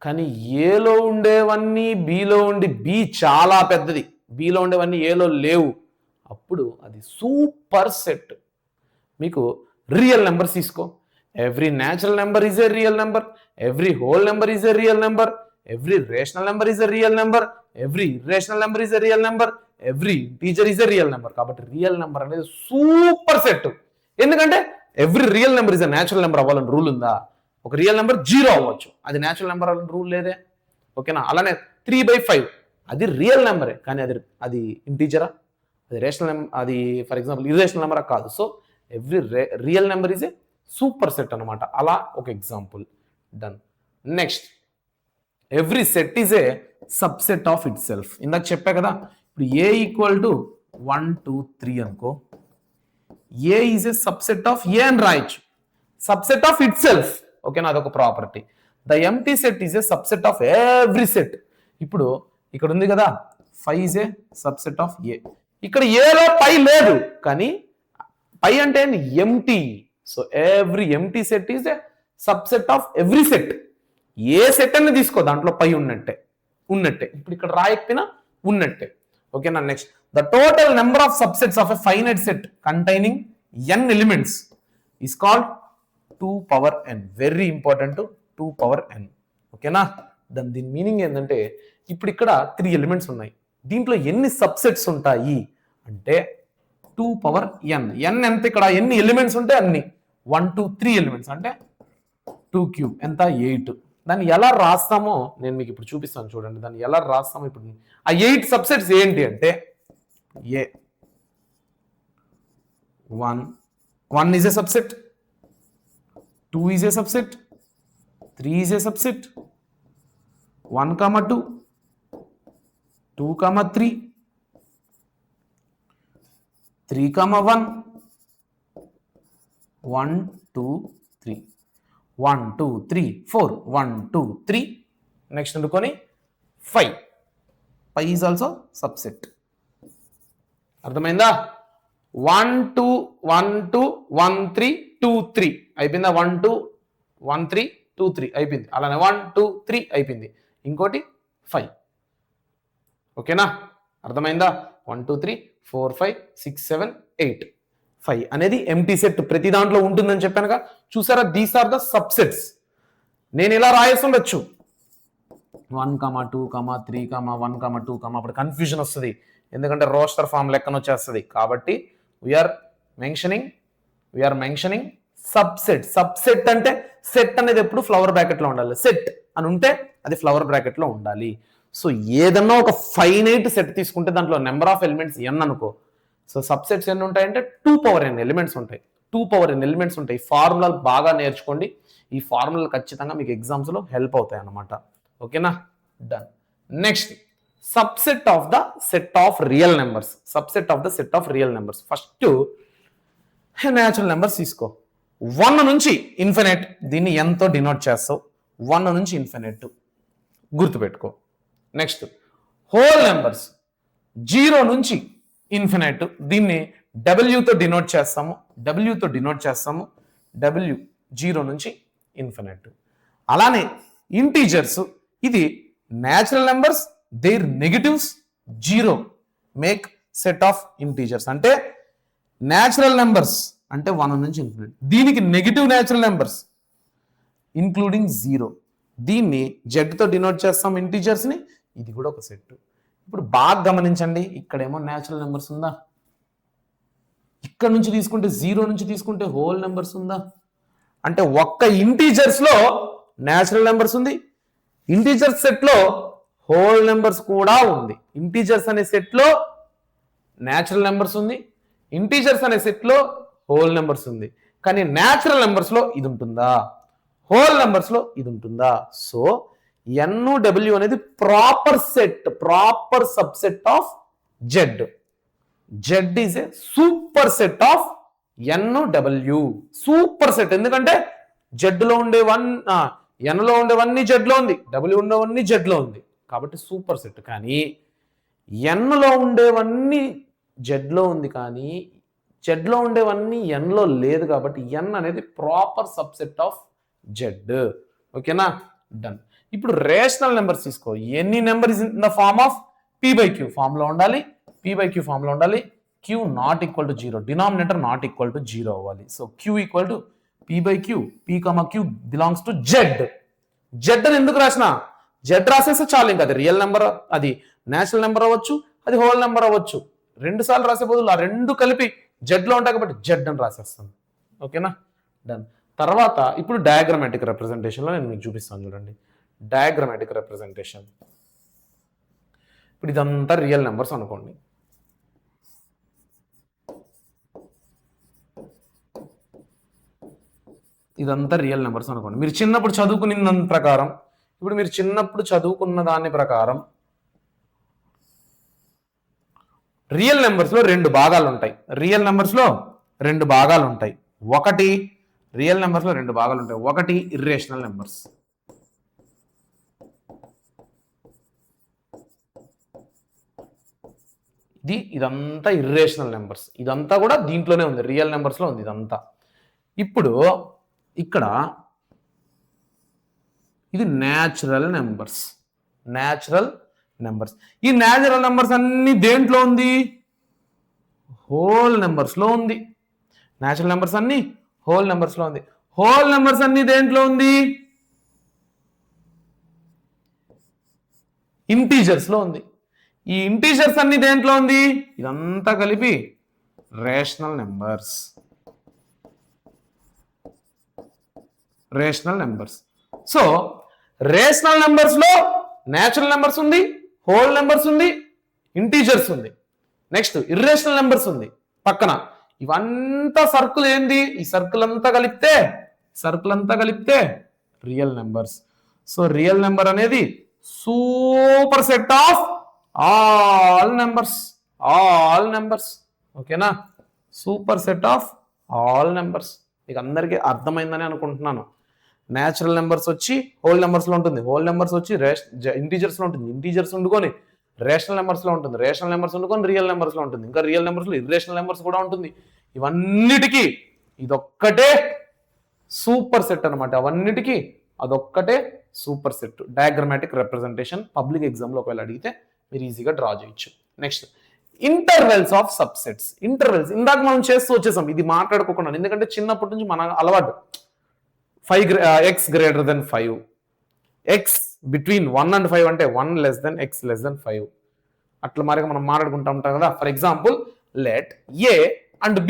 కానీ ఏలో ఉండేవన్నీ బిలో ఉండి బి చాలా పెద్దది, బిలో ఉండేవన్నీ ఏలో లేవు, అప్పుడు అది సూపర్ సెట్. మీకు రియల్ నెంబర్స్ తీసుకో, every natural number is a real number, every whole number is a real number, every rational number is a real number, every irrational number is a real number, every integer is a real number. కాబట్టి రియల్ నెంబర్ అనేది సూపర్ సెట్. ఎందుకంటే every real number is a natural number అవ్వాలని రూల్ ఉందా? ఒక రియల్ నెంబర్ 0 అవ్వచ్చు, అది న్యాచురల్ నెంబర్ అవ్వాలని రూల్ లేదే. ఓకేనా? అలానే 3/5 అది రియల్ నెంబరే, కానీ అది ఇంటీజరా, అది రేషనల్ నెంబర్, అది ఫర్ ఎగ్జాంపుల్ ఇర్రేషనల్ నెంబర్ కాదు. So every real number is a super set అనమాట. అలా ఒక example. Done. Next, every set is a subset of it self. ఇందాక చెప్పా కదా, ఇప్పుడు ఏ ఈక్వల్ టు 1 2 3 అనుకో, ఏ ఈజ్ ఏ సబ్సెట్ ఆఫ్ ఏ అని రాయొచ్చు, సబ్సెట్ ఆఫ్ ఇట్ సెల్ఫ్. ఓకేనా? అదొక property. The empty set is a subset of every set. ఇప్పుడు ఇక్కడ ఉంది కదా, 5 ఈజ్ ఏ సబ్సెట్ ఆఫ్ ఏ. ఇక్కడ ఏలో పై లేదు, కానీ పై అంటే empty. So every empty set is a subset of every set. A set అని తీసుకో, దాంట్లో పై ఉన్నట్టే. ఇప్పుడు ఇక్కడ రాయకపోయినా ఉన్నట్టే. ఓకేనా? Next, the total number of subsets of a finite set containing n elements is called 2n. Very important, 2n. ఓకేనా? దీని మీనింగ్ ఏంటంటే, ఇప్పుడు ఇక్కడ 3 ఎలిమెంట్స్ ఉన్నాయి, దీంట్లో ఎన్ని సబ్సెట్స్ ఉంటాయి అంటే 2n. n ఎంత? ఇక్కడ ఎన్ని ఎలిమెంట్స్ ఉంటే అన్ని 1 2 3 ఎలిమెంట్స్ అంటే 2³ ఎంత? 8. దాన్ని ఎలా రాస్తామో నేను మీకు ఇప్పుడు చూపిస్తాను, చూడండి. దాన్ని ఎలా రాస్తామో ఇప్పుడు. ఆ 8 సబ్సెట్స్ ఏంటి అంటే, ఏ 1 is a subset, 2 is a subset, 3 is a subset, 1 2 2 3 3 1 1 2 3 1 2 3 4 1 2 3. Next అనుకొని 5 ఈజ్ ఆల్సో సబ్సెట్. అర్థమైందా? 1 2 1 2 1 3 2 3 అయిపోయిందా? 1 2 1 3 2 3 అయిపోయింది. అలానే 1 2 3 అయిపోయింది. ఇంకోటి 5. ఓకేనా? అర్థమైందా? 1 2 3 4 5 6 7 8. 5 అనేది ఎంప్టీ సెట్, ప్రతి దాంట్లో ఉంటుందని చెప్పానుగా. చూసారా? These are the subsets. నేను ఇలా రాయేస్తుండొచ్చు 1 2 3 1 2, అప్పుడు కన్ఫ్యూజన్ వస్తుంది, ఎందుకంటే రోస్టర్ ఫామ్ లెక్కన వచ్చేస్తుంది. కాబట్టి వీఆర్ మెన్షనింగ్ సబ్సెట్. సబ్సెట్ అంటే సెట్ అనేది ఎప్పుడు ఫ్లవర్ బ్రాకెట్లో ఉండాలి. సెట్ అని ఉంటే అది ఫ్లవర్ బ్రాకెట్లో ఉండాలి. సో ఏదన్నా ఒక ఫైనైట్ సెట్ తీసుకుంటే దాంట్లో నెంబర్ ఆఫ్ ఎలిమెంట్స్ n అనుకో. సో సబ్సెట్స్ ఎన్ని ఉంటాయంటే 2n ఎలిమెంట్స్ ఉంటాయి. 2n ఎలిమెంట్స్ ఉంటాయి. ఫార్ములాలు బాగా నేర్చుకోండి. ఈ ఫార్ములాలు ఖచ్చితంగా మీకు ఎగ్జామ్స్లో హెల్ప్ అవుతాయి అన్నమాట. ఓకేనా? Done. Next, subset of the set of real numbers. Subset of the set of real numbers. First natural numbers తీసుకో. 1 నుంచి ఇన్ఫినిట్, దీన్ని ఎంతో డినోట్ చేస్తావు. 1 నుంచి ఇన్ఫినిట్ గుర్తుపెట్టుకో. నెక్స్ట్, హోల్ నెంబర్స్ 0 నుంచి ఇన్ఫినిట్, దీన్ని డబ్ల్యూతో డినోట్ చేస్తాము. డబ్ల్యూ 0 నుంచి ఇన్ఫినిట్. అలానే ఇంటీజర్స్, ఇది natural numbers, there negatives 0 make set of integers. అంటే న్యాచురల్ నెంబర్స్ అంటే 1 నుంచి ఇన్ఫినిటీ. దీనికి నెగిటివ్ న్యాచురల్ నెంబర్స్ ఇంక్లూడింగ్ 0. దీన్ని జెడ్ తో డినోట్ చేస్తాం ఇంటీజర్స్ ని. ఇది కూడా ఒక సెట్. ఇప్పుడు బాగా గమనించండి, ఇక్కడేమో న్యాచురల్ నెంబర్స్ ఉందా, ఇక్కడ నుంచి తీసుకుంటే 0 నుంచి తీసుకుంటే హోల్ నెంబర్స్ ఉందా. అంటే ఒక్క ఇంటీజర్స్ లో న్యాచురల్ నెంబర్స్ ఉంది, ఇంటీజర్స్ సెట్ లో హోల్ నెంబర్స్ కూడా ఉంది. ఇంటీజర్స్ అనే సెట్ లో న్యాచురల్ నెంబర్స్ ఉంది, ఇంటీజర్స్ అనే సెట్ లో హోల్ నెంబర్స్ ఉంది. కానీ న్యాచురల్ నెంబర్స్ లో ఇది ఉంటుందా, హోల్ నెంబర్స్ లో ఇది ఉంటుందా? సో NW అనేది proper set, proper subset of Z. Z is a super set of NW. Super set. ఎందుకంటే జెడ్ లో ఉండే N లో ఉండేవన్నీ జెడ్ లో ఉంది, W ఉండేవన్నీ జెడ్ లో ఉంది, కాబట్టి సూపర్ సెట్. కానీ N లో ఉండేవన్నీ జెడ్ లో ఉంది, కానీ జెడ్ లో ఉండేవన్నీ N లో లేదు, కాబట్టి N అనేది ప్రాపర్ సబ్సెట్ ఆఫ్ జెడ్. ఓకేనా, డన్. ఇప్పుడు రేషనల్ నెంబర్స్ తీసుకో. Any number is in the form of P/Q form లో ఉండాలి, P/Q ఫామ్ లో ఉండాలి. Q not equal to 0, denominator not equal to 0 అవ్వాలి. So Q equal to P/Q, P, Q belongs to Z. Z అని ఎందుకు రాసిన, జెడ్ రాసేస్తే చాలు, ఇంకా అది రియల్ నెంబర్, అది నేచురల్ నెంబర్ అవ్వచ్చు, అది హోల్ నెంబర్ అవ్వచ్చు. 2 సార్లు రాసే బదులు ఆ 2 కలిపి జెడ్ లో ఉంటాయి కాబట్టి జెడ్ అని రాసేస్తాను. ఓకేనా, డన్. తర్వాత ఇప్పుడు డయాగ్రమాటిక్ రిప్రజెంటేషన్ లో నేను మీకు చూపిస్తాను చూడండి. Diagrammatic representation. ఇప్పుడు ఇదంతా రియల్ నెంబర్స్ అనుకోండి. ఇదంతా రియల్ నెంబర్స్ అనుకోండి. మీరు చిన్నప్పుడు చదువుకున్న ప్రకారం, ఇప్పుడు మీరు చిన్నప్పుడు చదువుకున్న దాని ప్రకారం రియల్ నెంబర్స్ లో 2 భాగాలు ఉంటాయి. రియల్ నెంబర్స్ లో 2 భాగాలు ఉంటాయి. ఒకటి రియల్ నెంబర్స్ లో 2 భాగాలు ఉంటాయి. ఒకటి ఇర్రేషనల్ నెంబర్స్. ఇదంతా ఇర్రేషనల్ నెంబర్స్. ఇదంతా కూడా దీంట్లోనే ఉంది, రియల్ నెంబర్స్ లో ఉంది ఇదంతా. ఇప్పుడు ఇక్కడ ఇది న్యాచురల్ నెంబర్స్. Natural numbers. ఈ న్యాచురల్ నెంబర్స్ అన్ని దేంట్లో ఉంది, హోల్ నెంబర్స్ లో ఉంది. న్యాచురల్ నెంబర్స్ అన్ని హోల్ నెంబర్స్ లో ఉంది. హోల్ నెంబర్స్ అన్ని దేంట్లో ఉంది, ఇంటీజర్స్ లో ఉంది. ఈ ఇంటీజర్స్ అన్ని దేంట్లో ఉంది, ఇదంతా కలిపి rational numbers. Rational numbers. So rational numbers లో న్యాచురల్ నెంబర్స్ ఉంది, హోల్ నెంబర్స్ ఉంది, ఇంటీజర్స్ ఉంది. నెక్స్ట్ ఇర్రేషనల్ నెంబర్స్ ఉంది పక్కన. ఇవంతా సర్కిల్ ఏంది, ఈ సర్కిల్ అంతా కలిపితే real numbers. So real number అనేది super set of all numbers. All numbers. ఓకేనా, super set of all numbers. మీకు అందరికీ అర్థమైందని అనుకుంటున్నాను. న్యాచురల్ నెంబర్స్ వచ్చి హోల్ నెంబర్స్ లో ఉంటుంది, హోల్ నెంబర్స్ వచ్చి ఇంటీజర్స్ లో ఉంటుంది, ఇంటీజర్స్ ఉండుకొని రేషనల్ నెంబర్స్ లో ఉంటుంది, రేషనల్ నెంబర్స్ ఉండుకొని రియల్ నెంబర్స్ లో ఉంటుంది, ఇంకా రియల్ నెంబర్స్ లో ఇర్రేషనల్ నెంబర్స్ కూడా ఉంటుంది. ఇవన్నిటికీ ఇదొక్కటే సూపర్ సెట్ అనమాట. అవన్నిటికీ అదొక్కటే super set. Diagrammatic representation public exam లో ఒకవేళ అడిగితే మీరు ఈజీగా డ్రా చేయొచ్చు. Next intervals of subsets. Intervals ఇందాక మనం చేస్తూ వచ్చేసాం, ఇది మాట్లాడుకోకుండా, ఎందుకంటే చిన్నప్పటి నుంచి మన అలవాటు. 5 x greater than 5, x between 1 and 5 అంటే 1 less than x less than 5. అట్లా మరి మనం మాట్లాడుకుంటా ఉంటాం కదా. For example let a and b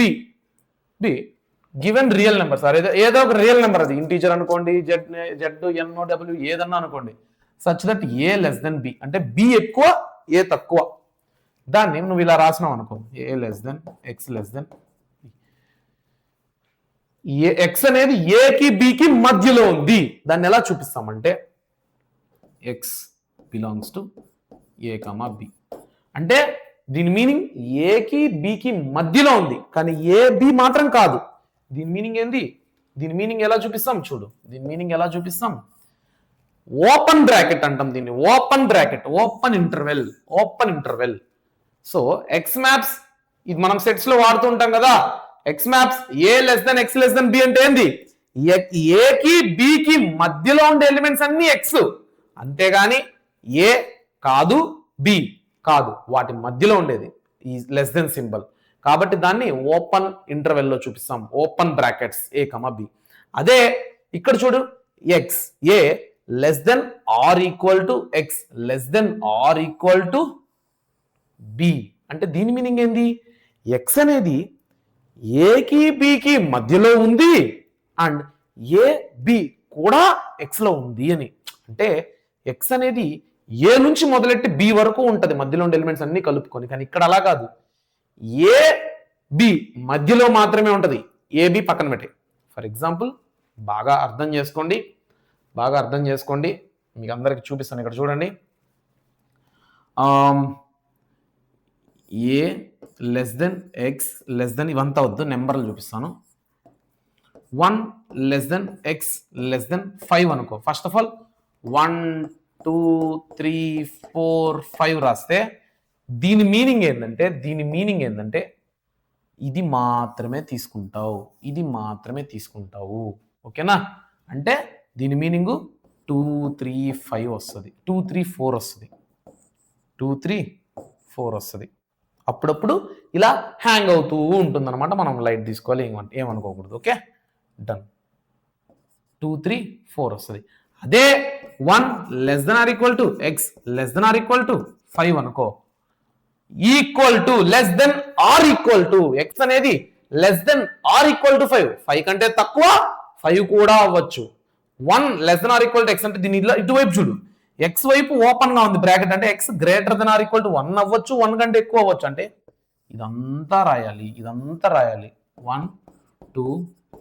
given real numbers. ఏదో ఒక రియల్ నెంబర్, అది ఇంటీజర్ అనుకోండి, జెడ్ ఎన్ఓ డబ్ల్యూ ఏదన్నా అనుకోండి, such that a less than b అంటే b ఎక్కువ a తక్కువ. దాన్ని నువ్వు ఇలా రాసినావు అనుకో, a less than x less than x అనేది ఏకి బికి మధ్యలో ఉంది. దాన్ని ఎలా చూపిస్తామంటే x belongs to A comma B. అంటే దీని మీనింగ్ ఏకి బికి మధ్యలో ఉంది, కానీ ఏ బి మాత్రం కాదు. దీని మీనింగ్ ఏంది, దీని మీనింగ్ ఎలా చూపిస్తాం చూడు. దీని మీనింగ్ ఎలా చూపిస్తాం, ఓపెన్ బ్రాకెట్ అంటాం దీన్ని. Open bracket, open interval, open interval. So x maps ఇది మనం సెట్స్ లో వాడుతూ ఉంటాం కదా. X maps A less than x less than B అంటే ఏంది, ఏకి బికి మధ్యలో ఉండే ఎలిమెంట్స్ అన్ని ఎక్స్, అంతేగాని ఏ కాదు బి కాదు, వాటి మధ్యలో ఉండేది. ఈ లెస్ దెన్ సింబల్, కాబట్టి దాన్ని ఓపెన్ ఇంటర్వెల్లో చూపిస్తాం, open brackets A comma B. అదే ఇక్కడ చూడు, x A less than or equal to x less than or equal to B అంటే దీని మీనింగ్ ఏంది? ఎక్స్ అనేది ఏకి బికి మధ్యలో ఉంది అండ్ ఏ బి కూడా ఎక్స్ లో ఉంది అని. అంటే ఎక్స్ అనేది ఏ నుంచి మొదలెట్టి బి వరకు ఉంటది, మధ్యలో ఉండే ఎలిమెంట్స్ అన్ని కలుపుకొని. కానీ ఇక్కడ అలా కాదు, ఏ బి మధ్యలో మాత్రమే ఉంటది, ఏబి పక్కన పెట్టి. ఫర్ ఎగ్జాంపుల్ బాగా అర్థం చేసుకోండి, మీకు అందరికి చూపిస్తాను. ఇక్కడ చూడండి, A less than x less than, ఇవంతా వద్దు, నెంబర్లు చూపిస్తాను. 1 less than x less than 5 అనుకో. ఫస్ట్ ఆఫ్ ఆల్ 1 2 3 4 5 రాస్తే దీని మీనింగ్ ఏంటంటే ఇది మాత్రమే తీసుకుంటావు, ఓకేనా? అంటే దీని మీనింగ్ 2 3 5 వస్తుంది, 2 3 4 వస్తుంది. అప్పుడప్పుడు ఇలా హ్యాంగ్ అవుతూ ఉంటుంది అనమాట. మనం లైట్ తీసుకోవాలి, ఏమనుకోకూడదు. Okay, done. 2 3 4 వస్తుంది. అదే 1 less than or equal to x less than or equal to 5 అనుకో, equal to less than or equal to x అనేది less than or equal to 5 కంటే తక్కువ 5 కూడా అవ్వచ్చు. 1 less than or equal to x అంటే దీని ఇటువైపు చూడు, ఎక్స్ వైపు ఓపెన్ గా ఉంది బ్రాకెట్, అంటే x greater than or equal to 1 అవ్వచ్చు, 1 కంటే ఎక్కువ అవ్వచ్చు. అంటే ఇదంతా రాయాలి. 1 2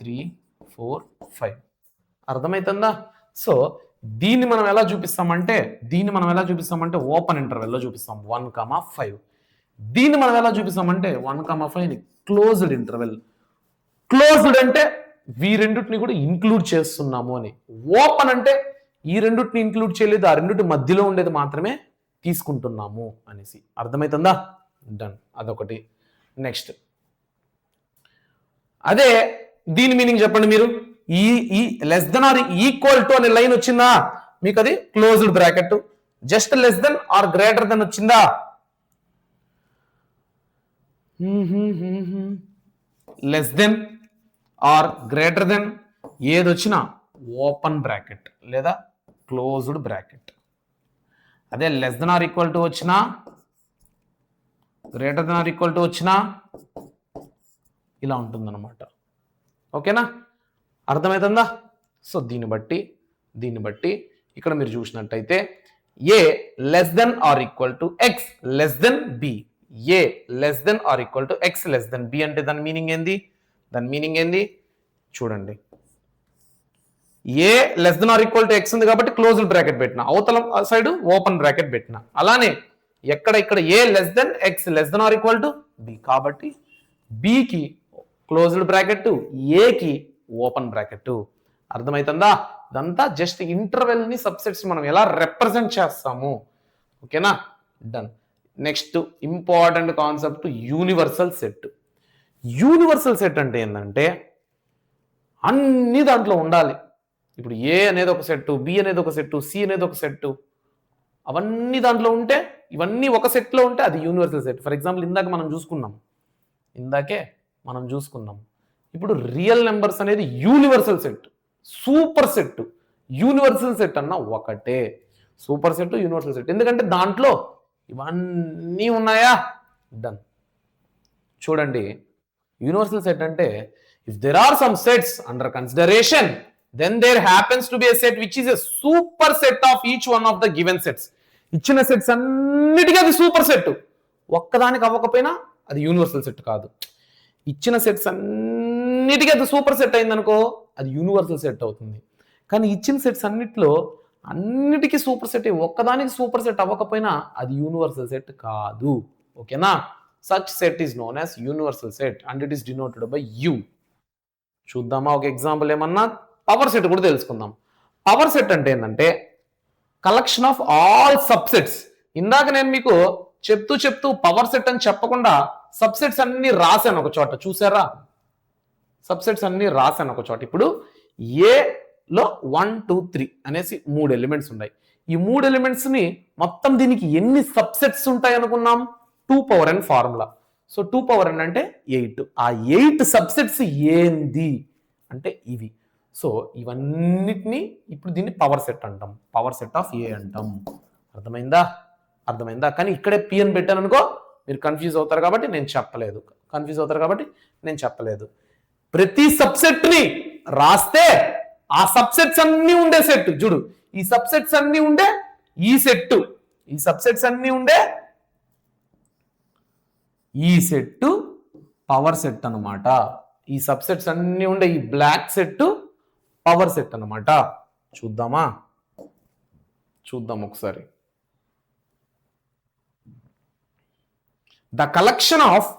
3 4 5 అర్థమవుతుందా? సో దీన్ని మనం ఎలా చూపిస్తామంటే ఓపెన్ ఇంటర్వెల్లో చూపిస్తాం 1,5. దీన్ని మనం ఎలా చూపిస్తామంటే 1,5 క్లోజ్డ్ ఇంటర్వెల్. క్లోజ్డ్ అంటే ఈ రెండింటిని కూడా ఇంక్లూడ్ చేస్తున్నాము అని, ఓపెన్ అంటే ఈ రెండింటిని ఇంక్లూడ్ చేయలేదు, ఆ రెండింటి మధ్యలో ఉండేది మాత్రమే తీసుకుంటున్నాము అనేసి. అర్థమవుతుందా? డన్. అదొకటి. నెక్స్ట్ అదే దీని మీనింగ్ చెప్పండి మీరు. ఈ less than or equal to అనే లైన్ వచ్చిందా మీకు, అది closed bracket. Just less than or greater than వచ్చిందా, less than or greater than ఏదొచ్చినా ఓపెన్ బ్రాకెట్ లేదా క్లోజ్డ్ బ్రాకెట్. అదే less than or equal to వచ్చినా, greater than or equal to వచ్చినా ఇలా ఉంటుందన్నమాట. ఓకేనా? అర్థమవుతుందా? సో దీన్ని బట్టి ఇక్కడ మీరు చూసినట్టయితే A less than or equal to x less than B, A less than or equal to x less than B అంటే దాని మీనింగ్ ఏంది చూడండి. A less than or equal to x ఉంది కాబట్టి క్లోజ్డ్ బ్రాకెట్ పెట్టిన, అవతల సైడ్ ఓపెన్ బ్రాకెట్ పెట్టిన. అలానే ఇక్కడ A less than x less than or equal to B, కాబట్టి బికి క్లోజ్డ్ బ్రాకెట్, ఏకి ఓపెన్ బ్రాకెట్. అర్థమవుతుందా? ఇదంతా జస్ట్ ఇంటర్వెల్ ని సబ్సెట్స్ మనం ఎలా రిప్రజెంట్ చేస్తాము. ఓకేనా? Done. Next important concept universal set. Universal set అంటే ఏంటంటే అన్ని దాంట్లో ఉండాలి. ఇప్పుడు ఏ అనేది ఒక సెట్, బి అనేది ఒక సెట్, సి అనేది ఒక సెట్, అవన్నీ దాంట్లో ఉంటే, ఇవన్నీ ఒక సెట్లో ఉంటే అది యూనివర్సల్ సెట్. ఫర్ ఎగ్జాంపుల్ ఇందాకే మనం చూసుకున్నాం. ఇప్పుడు రియల్ నెంబర్స్ అనేది universal set, super set. Universal set అన్న ఒకటే, సూపర్ సెట్, యూనివర్సల్ సెట్. ఎందుకంటే దాంట్లో ఇవన్నీ ఉన్నాయా. డన్. చూడండి, యూనివర్సల్ సెట్ అంటే if there are some sets under consideration, then there happens to be a set which is a super set of each one of the given sets. ఇచ్చిన సెట్స్ అన్నిటికీ అది సూపర్ సెట్, ఒక్కదానికి అవ్వకపోయినా అది యూనివర్సల్ సెట్ కాదు. ఇచ్చిన సెట్స్ అన్నిటికీ అది సూపర్ సెట్ అయిందనుకో అది యూనివర్సల్ సెట్ అవుతుంది. కానీ ఇచ్చిన సెట్స్ అన్నిటికీ సూపర్ సెట్, ఒక్కదానికి సూపర్ సెట్ అవ్వకపోయినా అది యూనివర్సల్ సెట్ కాదు. ఓకేనా? Such set is known as universal set and it is denoted by you. చూద్దామా ఒక ఎగ్జాంపుల్ ఏమన్నా? పవర్ సెట్ కూడా తెలుసుకుందాం. పవర్ సెట్ అంటే ఏంటంటే కలెక్షన్ ఆఫ్ ఆల్ సబ్సెట్స్. ఇందాక నేను మీకు చెప్తూ పవర్ సెట్ అని చెప్పకుండా సబ్సెట్స్ అన్ని రాశాను ఒక చోట, చూసారా? సబ్సెట్స్ అన్ని రాశాను ఒక చోట. ఇప్పుడు ఏలో 1 2 3 అనేసి 3 ఎలిమెంట్స్ ఉన్నాయి. ఈ 3 ఎలిమెంట్స్ ని మొత్తం దీనికి ఎన్ని సబ్సెట్స్ ఉంటాయి అనుకున్నాం? టూ పవర్ ఎన్ ఫార్ములా. సో టూ పవర్ ఎన్ అంటే 8. ఆ 8 సబ్సెట్స్ ఏంది అంటే ఇవి. సో ఇవన్నిటిని ఇప్పుడు దీన్ని పవర్ సెట్ అంటాం, పవర్ సెట్ ఆఫ్ ఏ అంటాం. అర్థమైందా? కానీ ఇక్కడే పి అని పెట్టాను అనుకో మీరు కన్ఫ్యూజ్ అవుతారు కాబట్టి నేను చెప్పలేదు. ప్రతి సబ్సెట్ ని రాస్తే ఆ సబ్సెట్స్ అన్ని ఉండే సెట్ చూడు, ఈ సబ్సెట్స్ అన్ని ఉండే ఈ సెట్, ఈ సబ్సెట్స్ అన్ని ఉండే ఈ సెట్ పవర్ సెట్ అనమాట. ఈ సబ్సెట్స్ అన్ని ఉండే ఈ బ్లాక్ సెట్ పవర్ సెట్ అనమాట. చూద్దాం ఒకసారి. The collection of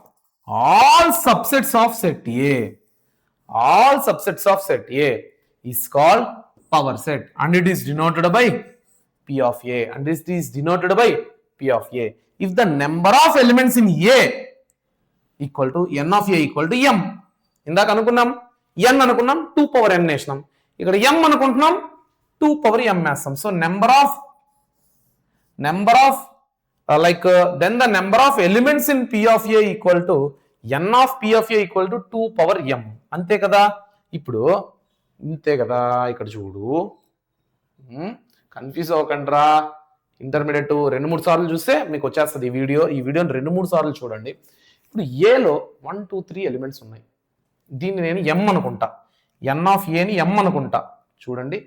all subsets of set A is called power set and it is denoted by P of A. If the number of elements in A equal to n of A equal to m, ఇందాక అనుకున్నాం n అనుకున్నాం 2 power n వేసినాం, ఇక్కడ m అనుకుంటున్నాం 2 power m వేస్తాం. So number of then the number of elements in P of A equal to n of P of A equal to 2 power m. అంతే కదా. ఇక్కడ చూడు, కన్ఫ్యూజ్ అవ్వకండిరా. ఇంటర్మీడియట్ 2-3 సార్లు చూస్తే మీకు వచ్చేస్తుంది ఈ వీడియోని 2-3 సార్లు చూడండి. ఇప్పుడు ఏలో 1 2 3 ఎలిమెంట్స్ ఉన్నాయి. దీన్ని నేను m అనుకుంటా, n ఆఫ్ ఏని m అనుకుంటా. చూడండి,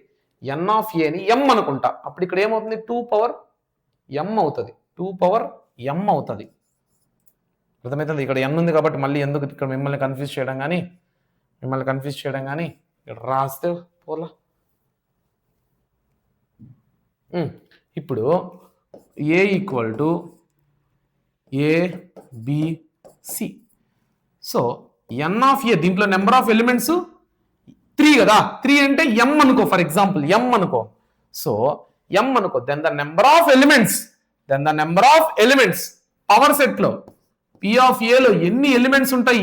n ఆఫ్ ఏని m అనుకుంటా. అప్పుడు ఇక్కడ ఏమవుతుంది 2 పవర్ m అవుతుంది, 2 పవర్ m అవుతుంది. అర్థమవుతుంది. ఇక్కడ n ఉంది కాబట్టి మళ్ళీ ఎందుకు ఇక్కడ మిమ్మల్ని కన్ఫ్యూజ్ చేయడం కానీ ఇక్కడ రాస్తే పోలా. ఇప్పుడు A equal to ABC. So n of A, దీంట్లో నెంబర్ ఆఫ్ ఎలిమెంట్స్ 3 కదా, 3 అంటే m అనుకో, ఫర్ ఎగ్జాంపుల్ m అనుకో. సో m అనుకో, then the number of elements power set లో P ఆఫ్ A లో ఎన్ని ఎలిమెంట్స్ ఉంటాయి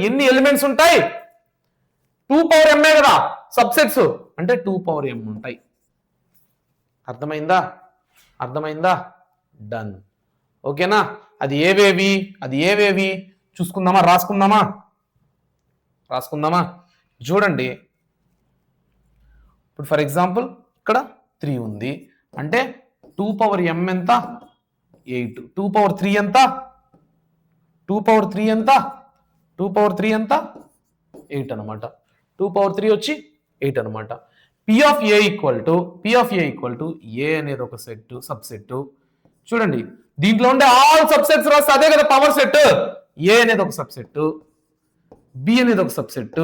2 పవర్ m కదా సబ్సెట్స్, అంటే 2 పవర్ m ఉంటాయి. అర్థమైందా? డన్. ఓకేనా? అది ఏవేవి చూసుకుందామా, రాసుకుందామా. చూడండి, ఇప్పుడు ఫర్ ఎగ్జాంపుల్ ఇక్కడ 3 ఉంది అంటే 2 పవర్ m ఎంత 8, 2 పవర్ 3 ఎంత 2 పవర్ 3 ఎంత 8 అనమాట. 2 పవర్ 3 వచ్చి 8 అనమాట. P of A equal to A అనేది ఒక సెట్, సబ్సెట్. చూడండి, దీంట్లో ఉండే ఆల్ సబ్సెట్స్ రాస్తే అదే కదా పవర్ సెట్. A అనేది ఒక సబ్సెట్, B అనేది ఒక సబ్సెట్,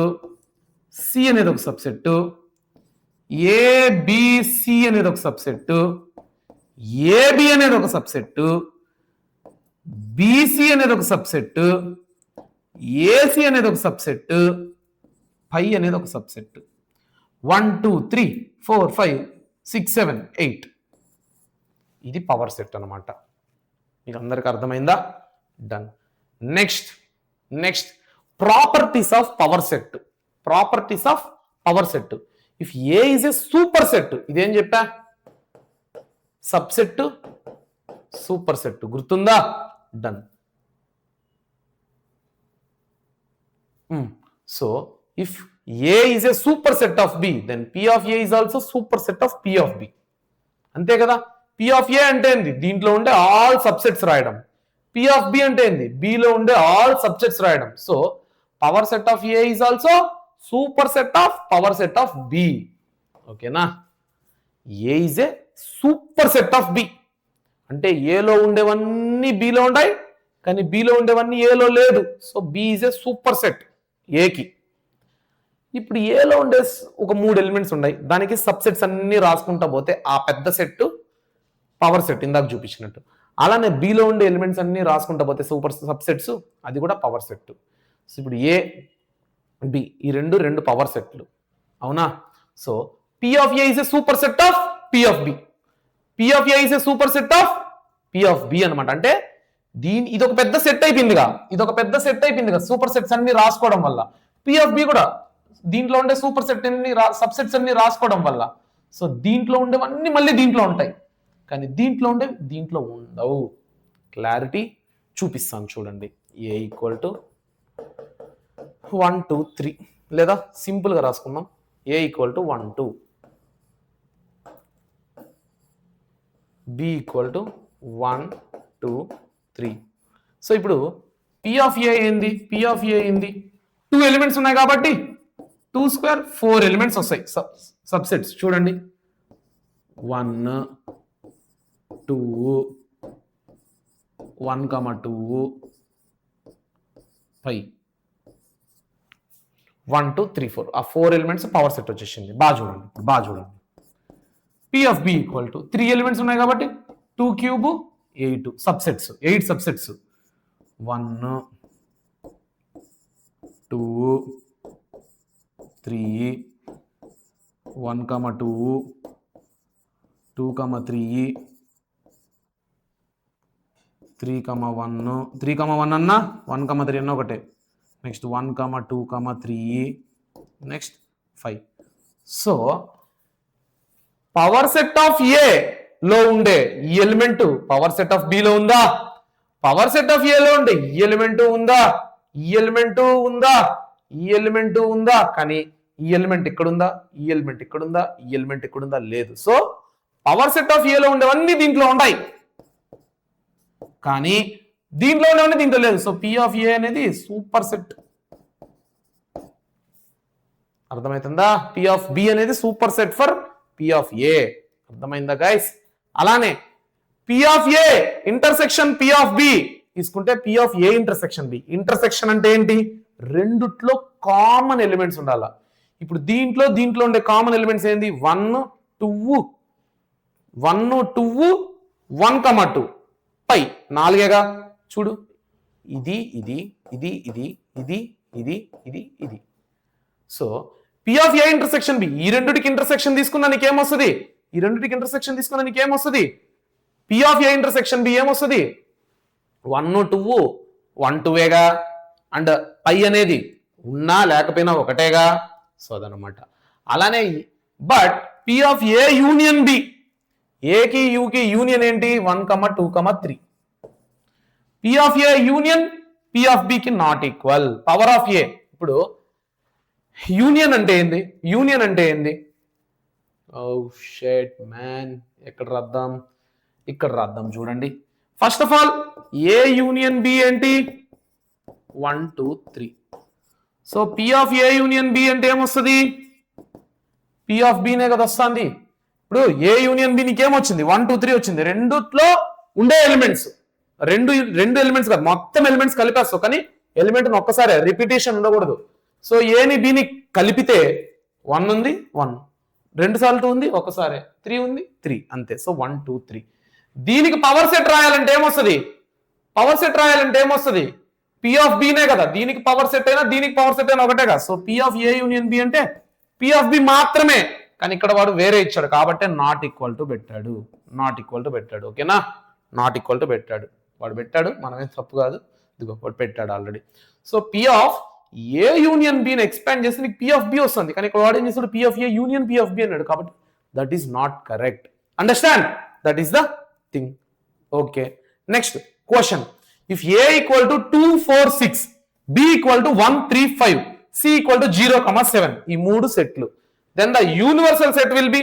C అనేది ఒక సబ్సెట్, ABC అనేది ఒక సబ్సెట్, AB అనేది ఒక సబ్సెట్, BC అనేది ఒక సబ్సెట్, AC అనేది ఒక సబ్సెట్, పై అనేది ఒక సబ్సెట్. 1 2 3 4 5 6 7 8 ఇది పవర్ సెట్ అనమాట. మీకు అందరికి అర్థమైందా? Done. Next properties of power set. If A is a super set, ఇదేం చెప్పా, సబ్సెట్ సూపర్ సెట్, గుర్తుందా? Done. So if A is a superset of B, then P of A is also superset of P of B. అంతే కదా. P of A అంటే ఏంది, దీంట్లో ఉండే ఆల్ సబ్సెట్స్ రాయడం. P of B అంటే ఏంది, B లో ఉండే ఆల్ సబ్సెట్స్ రాయడం. So power set of A is also super set of power set of B. ఓకేనా? A is a super set of B అంటే A లో ఉండేవన్నీ B లో ఉంటాయి, కానీ B లో ఉండేవన్నీ A లో లేదు. So B is a super set A కి. ఇప్పుడు ఏలో ఉండే ఒక 3 ఎలిమెంట్స్ ఉన్నాయి, దానికి సబ్సెట్స్ అన్ని రాసుకుంటా పోతే ఆ పెద్ద సెట్ పవర్ సెట్ ఇందాక చూపించినట్టు. అలానే బిలో ఉండే ఎలిమెంట్స్ అన్ని రాసుకుంటా పోతే సూపర్ సబ్సెట్స్, అది కూడా పవర్ సెట్. సో ఇప్పుడు ఏ బి ఈ రెండు పవర్ సెట్లు, అవునా? So P of A is a super set of P of B. P of A is a super set of P of B అనమాట. అంటే ఇదొక పెద్ద సెట్ అయిపోయిందిగా, సూపర్ సెట్స్ అన్ని రాసుకోవడం వల్ల. P of B కూడా దీంట్లో ఉండే సూపర్ సెట్ అన్ని సబ్సెట్స్ అన్ని రాసుకోవడం వల్ల. సో దీంట్లో ఉండేవన్నీ మళ్ళీ దీంట్లో ఉంటాయి, కానీ దీంట్లో ఉండవు. క్లారిటీ? చూపిస్తాను చూడండి. ఏ ఈక్వల్ టు 1 2 3 లేదా సింపుల్గా రాసుకుందాం. A equal to 1 2, B equal to 1 2 3. So ఇప్పుడు పి ఆఫ్ ఏ ఏంది? పి ఆఫ్ ఏ ఏంది? 2 ఎలిమెంట్స్ ఉన్నాయి కాబట్టి 2 స్క్వేర్ 4 ఎలిమెంట్స్ వస్తాయి సబ్సెట్స్. చూడండి 1 2 1 2 5 1 2 3 4 ఆ 4 ఎలిమెంట్స్ పవర్ సెట్ వచ్చేసింది. బాగా చూడండి. P of B equal to 3 elements ఉన్నాయి కాబట్టి 2 క్యూబ్ 8 సబ్సెట్స్, 8 సబ్సెట్స్. 1 2 3 1 2 2 3 3 1 3 1 అన్నా 1 3 అన్న ఒకటే. Next 1 2 3 next 5. So power set of A లో ఉండే ఈ element power set of B లో ఉందా? పవర్ సెట్ ఆఫ్ ఏ లో ఉండే ఈ ఎలిమెంట్ ఉందా? ఈ ఎలిమెంట్ ఉందా? ఈ ఎలిమెంట్ ఉందా? కానీ ఈ ఎలిమెంట్ ఇక్కడుందా? ఈ ఎలిమెంట్ ఇక్కడుందా? ఈ ఎలిమెంట్ ఇక్కడుందా? లేదు. సో పవర్ సెట్ ఆఫ్ ఏలో ఉండేవన్నీ దీంట్లో ఉంటాయి, కానీ దీంట్లో ఉండేవన్నీ దీంట్లో లేదు. సో పి ఆఫ్ ఏ అనేది సూపర్ సెట్. అర్థమవుతుందా? పి ఆఫ్ బి అనేది super set for P of A. అర్థమైందా గైస్? అలానే P of A intersection P of B తీసుకుంటే P of A intersection B. Intersection అంటే ఏంటి? రెండిట్లో కామన్ ఎలిమెంట్స్ ఉండాల. ఇప్పుడు దీంట్లో ఉండే కామన్ ఎలిమెంట్స్ ఏంది? 1 2 1 2 1 2 పై 4గా చూడు. ఇది ఇది ఇది ఇది ఇది ఇది ఇది ఇది. So P of A intersection B, ఈ రెండిటికి ఇంటర్సెక్షన్ తీసుకున్నా నీకేమొస్తుంది? ఈ రెండిటికి ఇంటర్సెక్షన్ తీసుకున్నా నీకేమొస్తుంది? P of A intersection B ఏమొస్తుంది? 1 2 1 2గా. అండ్ పై అనేది ఉన్నా లేకపోయినా ఒకటేగా. సో అదనమాట. అలానే but P of A union B, ఏకి యూకి యూనియన్ ఏంటి? 1 2 3. P of A union P of బికి not equal. Power of A. ఇప్పుడు యూనియన్ అంటే ఏంది? యూనియన్ అంటే ఏంది? ఓ షిట్ మ్యాన్, ఎక్కడ రాద్దాం? ఇక్కడ రాద్దాం. చూడండి, first of all A union B ఏంటి? 1 2 3. So P of A union B అంటే ఏమొస్తుంది? పి ఆఫ్ బినే కదా వస్తుంది. ఇప్పుడు ఏ యూనియన్ బి నీకేమొచ్చింది? 1 2 3 వచ్చింది. రెండుట్లో ఉండే ఎలిమెంట్స్ రెండు ఎలిమెంట్స్ కాదు, మొత్తం ఎలిమెంట్స్ కలిపేస్తావు. కానీ ఎలిమెంట్ ఒక్కసారి రిపిటేషన్ ఉండకూడదు. సో ఏని బిని కలిపితే 1 ఉంది 1, 2 సార్లు 2 ఉంది, ఒకసారి 3 ఉంది 3, అంతే. సో 1 2 3. దీనికి పవర్ సెట్ రాయాలంటే ఏమొస్తుంది? పవర్ సెట్ రాయాలంటే ఏమొస్తుంది? పి ఆఫ్ బినే కదా. దీనికి పవర్ సెట్ అయినా దీనికి పవర్ సెట్ అయినా ఒకటే కదా. So P of A union B అంటే పి ఆఫ్ బి మాత్రమే. కానీ ఇక్కడ వాడు వేరే ఇచ్చాడు కాబట్టి నాట్ ఈక్వల్ టు పెట్టాడు. ఓకేనా? నాట్ ఈక్వల్ టు పెట్టాడు. వాడు పెట్టాడు, మనమేం తప్పు కాదు. ఇదిగో వాడు పెట్టాడు already. So P of A union బిని ఎక్స్పాండ్ చేసి నీకు పి ఆఫ్ బి వస్తుంది. కానీ ఇక్కడ వాడు ఏం చేస్తాడు? P of A union P of B అన్నాడు. కాబట్టి that is not correct. Understand? That is the thing. Okay, next question. If A equal to 2 4 6, B equal to 1 3 5, C equal to 0 7, ఈ మూడు సెట్లు, then the universal set will be,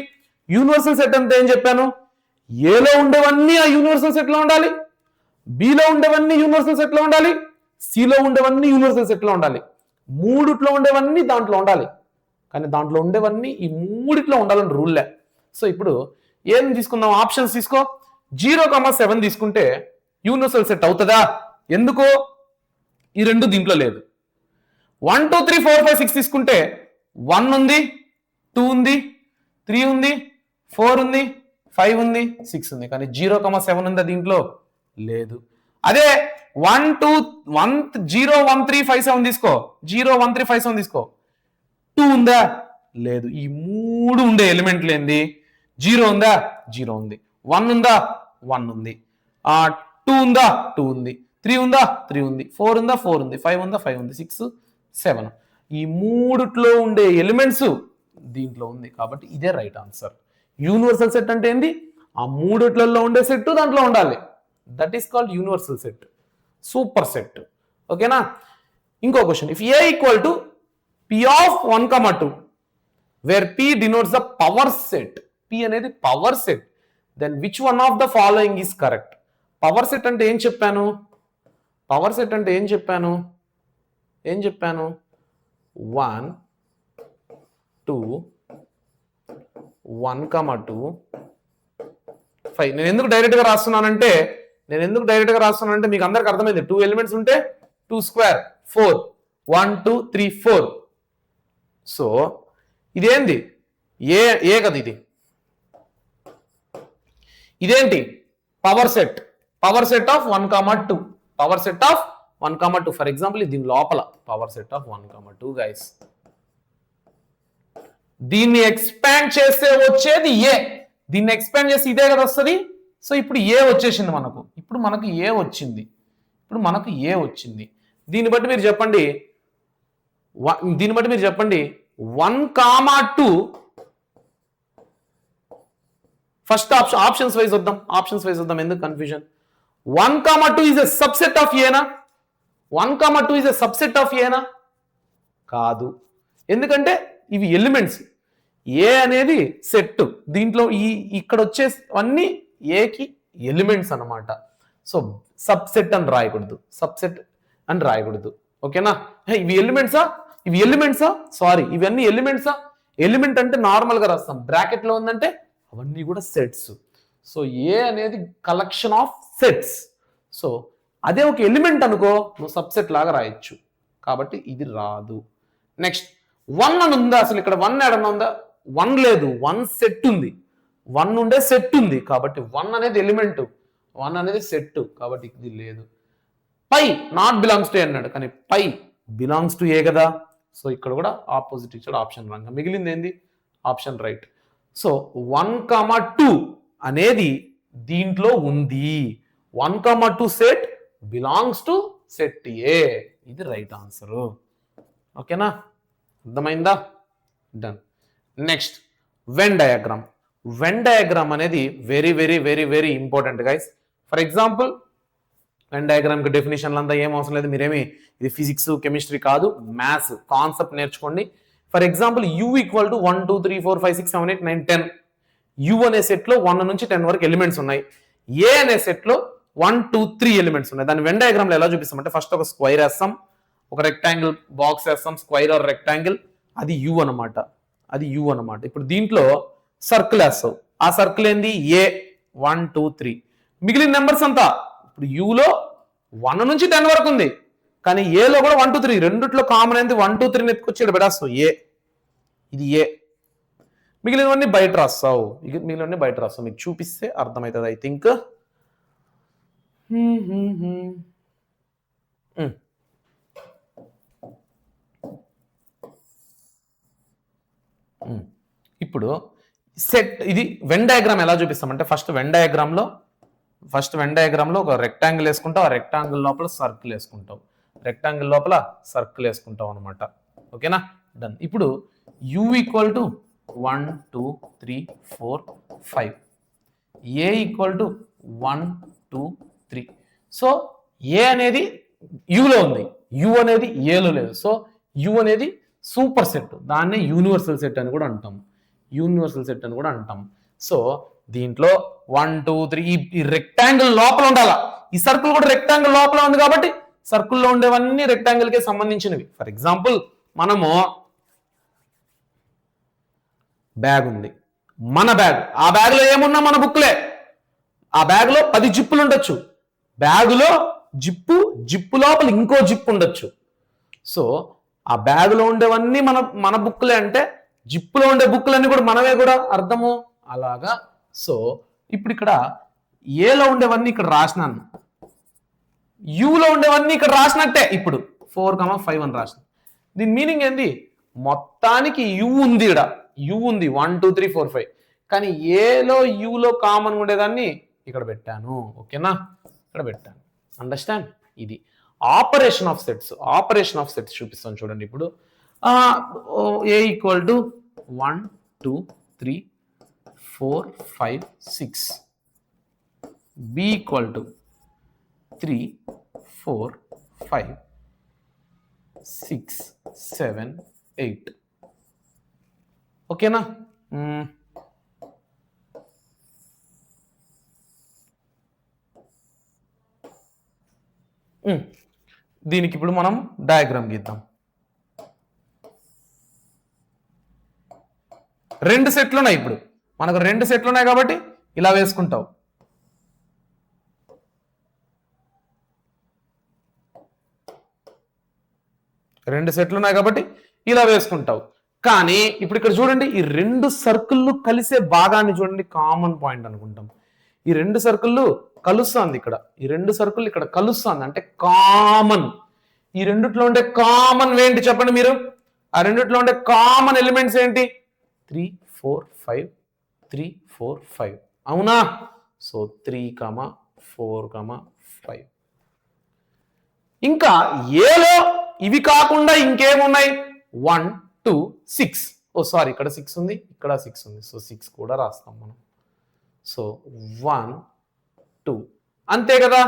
universal set అంటే ఏం చెప్పాను? ఏలో ఉండేవన్నీ ఆ యూనివర్సల్ సెట్ లో ఉండాలి, బిలో ఉండేవన్నీ యూనివర్సల్ సెట్ లో ఉండాలి, సిలో ఉండేవన్నీ యూనివర్సల్ సెట్ లో ఉండాలి, మూడిట్లో ఉండేవన్నీ దాంట్లో ఉండాలి. కానీ దాంట్లో ఉండేవన్నీ ఈ మూడిట్లో ఉండాలని రూల్లే. సో ఇప్పుడు ఏం తీసుకుందాం? ఆప్షన్స్ తీసుకో. 0 7 తీసుకుంటే యూనివర్సల్ సెట్ అవుతుందా? ఎందుకు? ఈ రెండు దీంట్లో లేదు. 1 2 3 4 5 6 తీసుకుంటే 1 ఉంది, 2 ఉంది, 3 ఉంది, 4 ఉంది, 5 ఉంది, 6 ఉంది. కానీ 0 7 ఉందా? దీంట్లో లేదు. అదే 1 2 1 0 1 3 5 7 తీసుకో. 0 1 3 5 7 తీసుకో. 2 ఉందా? లేదు. ఈ మూడు ఉండే ఎలిమెంట్లు ఏంది? 0 ఉందా? 0 ఉంది. 1 ఉందా? 1 ఉంది. 2 ఉందా? 2 ఉంది. 3 ఉందా? 3 ఉంది. 4 ఉందా? 4 ఉంది. 5 ఉందా? 5 ఉంది. 6 7. ఈ మూడిట్లో ఉండే ఎలిమెంట్స్ దీంట్లో ఉంది. కాబట్టి ఇదే రైట్ ఆన్సర్. యూనివర్సల్ సెట్ అంటే ఏంది? ఆ మూడిట్లలో ఉండే సెట్ దాంట్లో ఉండాలి. That is called universal set. Super set. ఓకేనా? ఇంకో question, if A equal to P of 1, 2 where P denotes the power set, P అనేది power set, then which one of the following is correct? Power set అంటే ఏం చెప్పాను? పవర్ సెట్ అంటే ఏం చెప్పాను? 1, 2, 1, 2, 5. నేను ఎందుకు డైరెక్ట్గా రాస్తున్నానంటే మీకు అందరికి అర్థమైంది. 2 ఎలిమెంట్స్ ఉంటే 2 స్క్వేర్ 4, 1, 2, 3, 4. సో ఇదేంది? ఏ కదా ఇది. ఇదేంటి? Power set of 1, 2. Power set of 1, 2. For example దీని లోపల పవర్ సెట్ ఆఫ్ 1, 2 గైస్. దీన్ని ఎక్స్పాండ్ చేస్తే వచ్చేది ఏ. దీన్ని ఎక్స్పాండ్ చేసి ఇదే కదా వస్తుంది. సో ఇప్పుడు ఏ వచ్చేసింది మనకు. ఇప్పుడు మనకు ఏ వచ్చింది. దీన్ని బట్టి మీరు చెప్పండి 1, 2. ఫస్ట్ ఆప్షన్స్ వైజ్ వద్దాం. ఎందుకు confusion? 1, 2 is a subset of ఏనా? 1, 2 ఈజ్ ఎ సబ్సెట్ ఆఫ్ ఏనా? కాదు. ఎందుకంటే ఇవి ఎలిమెంట్స్. ఏ అనేది సెట్. దీంట్లో ఇక్కడ వచ్చేవన్నీ ఏకి ఎలిమెంట్స్ అన్నమాట. సో సబ్సెట్ అని రాయకూడదు. ఓకేనా? ఇవి ఎలిమెంట్సా? సారీ, ఇవన్నీ ఎలిమెంట్సా? ఎలిమెంట్ అంటే నార్మల్ గా రాస్తాం. బ్రాకెట్ లో ఉందంటే అవన్నీ కూడా సెట్స్. సో ఏ అనేది కలెక్షన్ ఆఫ్ సెట్స్. సో అదే ఒక ఎలిమెంట్ అనుకో, నువ్వు సబ్సెట్ లాగా రాయొచ్చు. కాబట్టి ఇది రాదు. నెక్స్ట్ 1 అని ఉందా? అసలు ఇక్కడ 1 ఏడన్నా ఉందా? 1 లేదు. 1 సెట్ ఉంది. 1 ఉండే సెట్ ఉంది. కాబట్టి 1 అనేది ఎలిమెంట్, 1 అనేది సెట్. కాబట్టి ఇది లేదు. పై నాట్ బిలాంగ్స్ టు అన్నాడు, కానీ పై బిలాంగ్స్ టు ఏ కదా. సో ఇక్కడ కూడా ఆపోజిట్ ఇచ్చాడు. Option wrong. మిగిలింది ఏంది? Option right. సో 1, 2 అనేది దీంట్లో ఉంది. 1, 2 set belongs to set A. ఇది రైట్ ఆన్సర్. ఓకేనా? అర్థమైందా? డన్. నెక్స్ట్ వెన్ డయాగ్రామ్ అనేది very very very very important guys. For example Venn డయాగ్రామ్కి డెఫినేషన్లు అంతా ఏం అవసరం లేదు. మీరేమి ఇది ఫిజిక్స్ కెమిస్ట్రీ కాదు, మ్యాథ్స్ కాన్సెప్ట్ నేర్చుకోండి. For example U equal to 1, 2, 3, 4, 5, 6, 7, 8, 9, 10. U అనే సెట్లో 1 నుంచి 10 వరకు ఎలిమెంట్స్ ఉన్నాయి. ఏ అనే సెట్లో 1, 2, 3 ఎలిమెంట్స్ ఉన్నాయి. దాన్ని వెన్ డయాగ్రామ్ లో ఎలా చూపిస్తామంటే ఫస్ట్ ఒక స్క్వైర్ వేస్తాం, ఒక రెక్టాంగిల్ బాక్స్ వేస్తాం, స్క్వైర్ ఆర్ రెక్టాంగిల్. అది U అన్నమాట. ఇప్పుడు దీంట్లో సర్కిల్ వేస్తావు. ఆ సర్కిల్ ఏంది? ఏ. 1, 2, 3. మిగిలిన నెంబర్స్ అంతా ఇప్పుడు యూలో 1 నుంచి 10 వరకు ఉంది, కానీ ఏలో కూడా 1, 2, 3 రెండిట్లో కామన్ అయింది. 1, 2, 3 ఎత్తుకొచ్చి ఇక్కడ పెట్టేస్తావు. ఇది ఏ. మిగిలినవన్నీ బయట రాస్తావు. మీకు చూపిస్తే అర్థమవుతుంది. ఐ థింక్ ఇప్పుడు సెట్ ఇది వెన్ డయాగ్రామ్ ఎలా చూపిస్తామంటే ఫస్ట్ వెన్ డయాగ్రామ్ లో ఒక రెక్టాంగిల్ వేసుకుంటావు. ఆ రెక్టాంగిల్ లోపల సర్కిల్ వేసుకుంటావు అనమాట. ఓకేనా? డన్. ఇప్పుడు U equal to 1, 2, 3, 4, 5. A equal to 1, 2, 3. So A అనేది యూలో ఉంది, U అనేది ఏలో లేదు. సో U అనేది సూపర్ సెట్. దాన్నే యూనివర్సల్ సెట్ అని కూడా అంటాం. సో దీంట్లో 1, 2, 3 ఈ రెక్టాంగిల్ లోపల ఉండాలా. ఈ సర్కిల్ కూడా రెక్టాంగిల్ లోపల ఉంది కాబట్టి సర్కిల్లో ఉండేవన్నీ రెక్టాంగిల్ కే సంబంధించినవి. ఫర్ ఎగ్జాంపుల్ మనము బ్యాగ్ ఉంది, మన బ్యాగ్. ఆ బ్యాగ్ లో ఏమున్నా మన బుక్లే. ఆ బ్యాగ్ లో 10 జిప్పులు ఉండొచ్చు. బ్యాగులో జిప్పు లోపల ఇంకో జిప్పు ఉండొచ్చు. సో ఆ బ్యాగ్ లో ఉండేవన్నీ మన బుక్లే అంటే జిప్పులో ఉండే బుక్లన్నీ కూడా మనమే కూడా అర్థము అలాగా. సో ఇప్పుడు ఇక్కడ ఏలో ఉండేవన్నీ ఇక్కడ రాసినాను, యూలో ఉండేవన్నీ ఇక్కడ రాసినట్టే. ఇప్పుడు 4, 5 అని రాసిన. దీని మీనింగ్ ఏంది? మొత్తానికి యు ఉంది, ఇక్కడ యు ఉంది 1, 2, 3, 4, 5. కానీ ఏలో యూలో కామన్ ఉండేదాన్ని ఇక్కడ పెట్టాను. ఓకేనా? ఇక్కడ పెట్టాను. అండర్స్టాండ్? ఇది ఆపరేషన్ ఆఫ్ సెట్స్ చూపిస్తాను చూడండి. ఇప్పుడు A equal to 1, 2, 3, 4, 5, 6. B equal to 3 4 5 6 7 8. ఓకేనా? దీనికి ఇప్పుడు మనం డయాగ్రామ్ గీద్దాం. 2 సెట్లు ఉన్నాయి. ఇప్పుడు మనకు 2 సెట్లు ఉన్నాయి కాబట్టి ఇలా వేసుకుంటావు. రెండు సెట్లు ఉన్నాయి కాబట్టి ఇలా వేసుకుంటావు. కానీ ఇప్పుడు ఇక్కడ చూడండి, ఈ 2 సర్కిళ్ళు కలిసే భాగాన్ని చూడండి, కామన్ పాయింట్ అనుకుంటాం. ఈ 2 సర్కిళ్ళు కలుస్తుంది. ఇక్కడ ఈ 2 సర్కిళ్ళు ఇక్కడ కలుస్తుంది అంటే కామన్. ఈ రెండిట్లో ఉండే కామన్ ఏంటి చెప్పండి మీరు? ఆ రెండిట్లో ఉండే కామన్ ఎలిమెంట్స్ ఏంటి? 3 4 5 3 4 5. అవునా? సో 3, 4, 5. ఇంకా ఏలో ఇవి కాకుండా ఇంకేమున్నాయి? 1 2 6. ఓ సారీ, ఇక్కడ 6 ఉంది, ఇక్కడ 6 ఉంది. సో 6 కూడా రాస్తాం మనం. సో 1 2 అంతే కదా.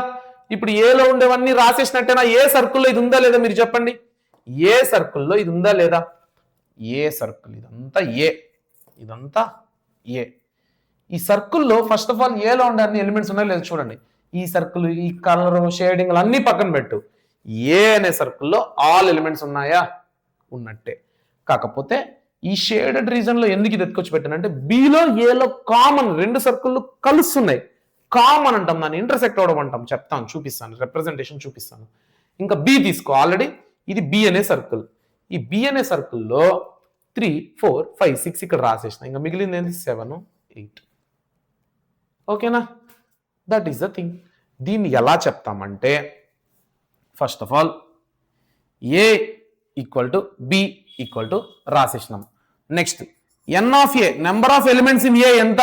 ఇప్పుడు ఏలో ఉండేవన్నీ రాసేసినట్టేనా? ఏ సర్కిల్లో ఇది ఉందా లేదా మీరు చెప్పండి. ఏ సర్కిల్లో ఇది ఉందా లేదా? ఏ సర్కిల్, ఇదంతా ఏ, ఇదంతా ఏ. ఈ సర్కిల్లో ఫస్ట్ ఆఫ్ ఆల్ ఏలో ఉండే అన్ని ఎలిమెంట్స్ ఉన్నాయో లేదా చూడండి. ఈ సర్కిల్, ఈ కలర్, షేడింగ్ అన్ని పక్కన పెట్టు. ఏ అనే సర్కిల్లో ఆల్ ఎలిమెంట్స్ ఉన్నాయా? ఉన్నట్టే. కాకపోతే ఈ షేడెడ్ రీజన్ లో ఎందుకు ఇది ఎత్తుకొచ్చి పెట్టానంటే, బిలో ఏలో కామన్ 2 సర్కిళ్ళు కలుస్తున్నాయి. కామన్ అంటాం, దాన్ని ఇంటర్సెక్ట్ అవడం అంటాం. చెప్తాను, చూపిస్తాను, రిప్రజెంటేషన్ చూపిస్తాను. ఇంకా బి తీసుకో. ఆల్రెడీ ఇది బి అనే సర్కిల్. ఈ బి అనే సర్కిల్లో 3 4 5 6 ఇక్కడ రాసేసిన. ఇంకా మిగిలింది ఏంటి? 7 8. ఓకేనా? That is the thing. దీన్ని ఎలా చెప్తామంటే, first of all A equal to B equal to రాసేసినాం. Next N of A, number of elements in A ఎంత?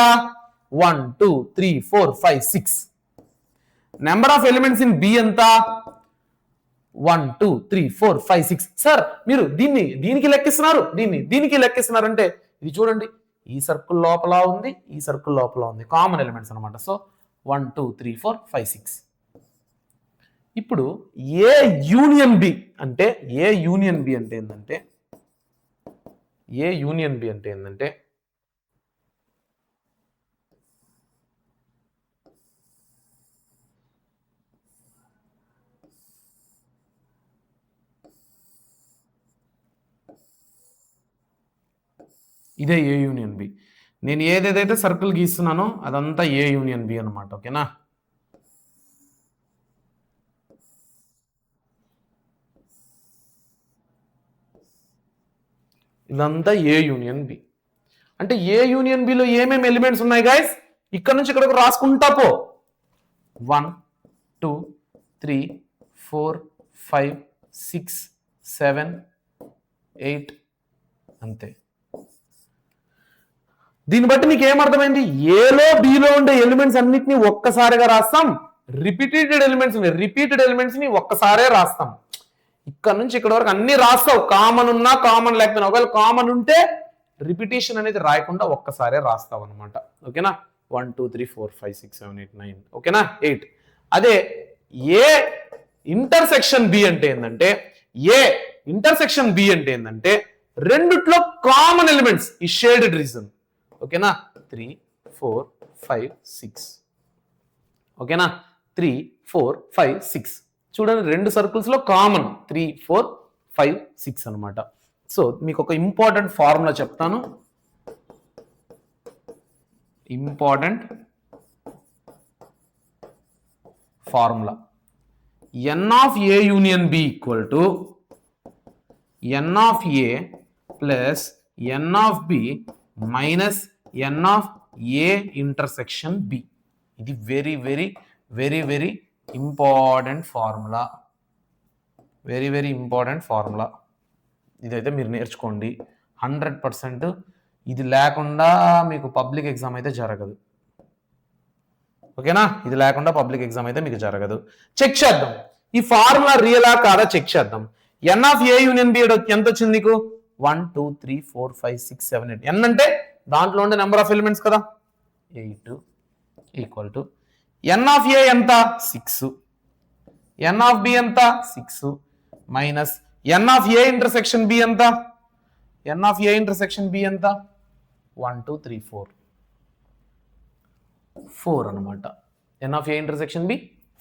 1 2 3 4 5 6. Number of elements in B ఎంత? 1 2 3 4 5 6. సార్ మీరు దీనికి లెక్కిస్తున్నారు, దీనికి లెక్కిస్తున్నారు అంటే ఇది చూడండి, ఈ సర్కిల్ లోపల ఉంది, ఈ సర్కిల్ లోపల ఉంది, కామన్ ఎలిమెంట్స్ అనమాట. సో 1 2 3 4 5 6. ఇప్పుడు ఏ యూనియన్ బి అంటే, ఏ యూనియన్ బి అంటే ఏంటంటే, ఏ యూనియన్ బి అంటే ఏంటంటే, ఇదే ఏ యూనియన్ బి. నేను ఏదేదైతే సర్కిల్ గీస్తున్నానో అదంతా ఏ యూనియన్ బి అనమాట. ఓకేనా? ఇదంతా ఏ యూనియన్ బి. అంటే ఏ యూనియన్ బిలో ఏమేమి ఎలిమెంట్స్ ఉన్నాయి గైస్? ఇక్కడ నుంచి ఇక్కడికి రాసుకుంటా పో. 1 2 3 4 5 6 7 8 అంతే. దీన్ని బట్టి మీకు ఏమర్థమైంది? ఏలో బిలో ఉండే ఎలిమెంట్స్ అన్నిటిని ఒక్కసారిగా రాస్తాం, రిపీటెడ్ ఎలిమెంట్స్ ని ఒక్కసారే రాస్తాం. ఇక్కడ నుంచి ఇక్కడ వరకు అన్ని రాస్తావు, కామన్ ఉన్నా కామన్ లేకపోయినా. ఒకవేళ కామన్ ఉంటే రిపిటేషన్ అనేది రాయకుండా ఒక్కసారే రాస్తావు అనమాట. ఓకేనా? 1 2 3 4 5 6 7 8 9. ఓకేనా? 8. అదే ఏ ఇంటర్సెక్షన్ బి అంటే ఏంటంటే, ఏ ఇంటర్సెక్షన్ బి అంటే ఏంటంటే రెండిట్లో కామన్ ఎలిమెంట్స్ ఈ షేడెడ్ రీజన్. ఓకేనా? 3 4 5 6. ఓకేనా? 3 4 5 6. చూడండి, 2 సర్కిల్స్ లో కామన్ 3 4 5 6 అనమాట. సో మీకు ఒక ఇంపార్టెంట్ ఫార్ములా చెప్తాను. Important formula, N of A union B equal to N of A plus N of B minus N of A intersection B. ఇది very very very very important formula. Very very important formula. ఇదైతే మీరు నేర్చుకోండి 100%. ఇది లేకుండా మీకు పబ్లిక్ ఎగ్జామ్ అయితే జరగదు. ఓకేనా? ఇది లేకుండా పబ్లిక్ ఎగ్జామ్ అయితే మీకు జరగదు. చెక్ చేద్దాం ఈ ఫార్ములా రియలా కాదా చెక్ చేద్దాం. ఎన్ ఆఫ్ ఏ యూనియన్ బి ఎంత వచ్చింది నీకు? 1 2 3 4 5 6 7 8. ఎన్ అంటే దాంట్లో ఉండే నెంబర్ ఆఫ్ ఎలిమెంట్స్ కదా, 8 equal to N of A ఎంత? 6. ఎన్ ఆఫ్ బి ఎంత 6 minus N of A intersection B ఎంత n of A intersection B ఎంత 1 2 3 4 అనమాట. N of A intersection B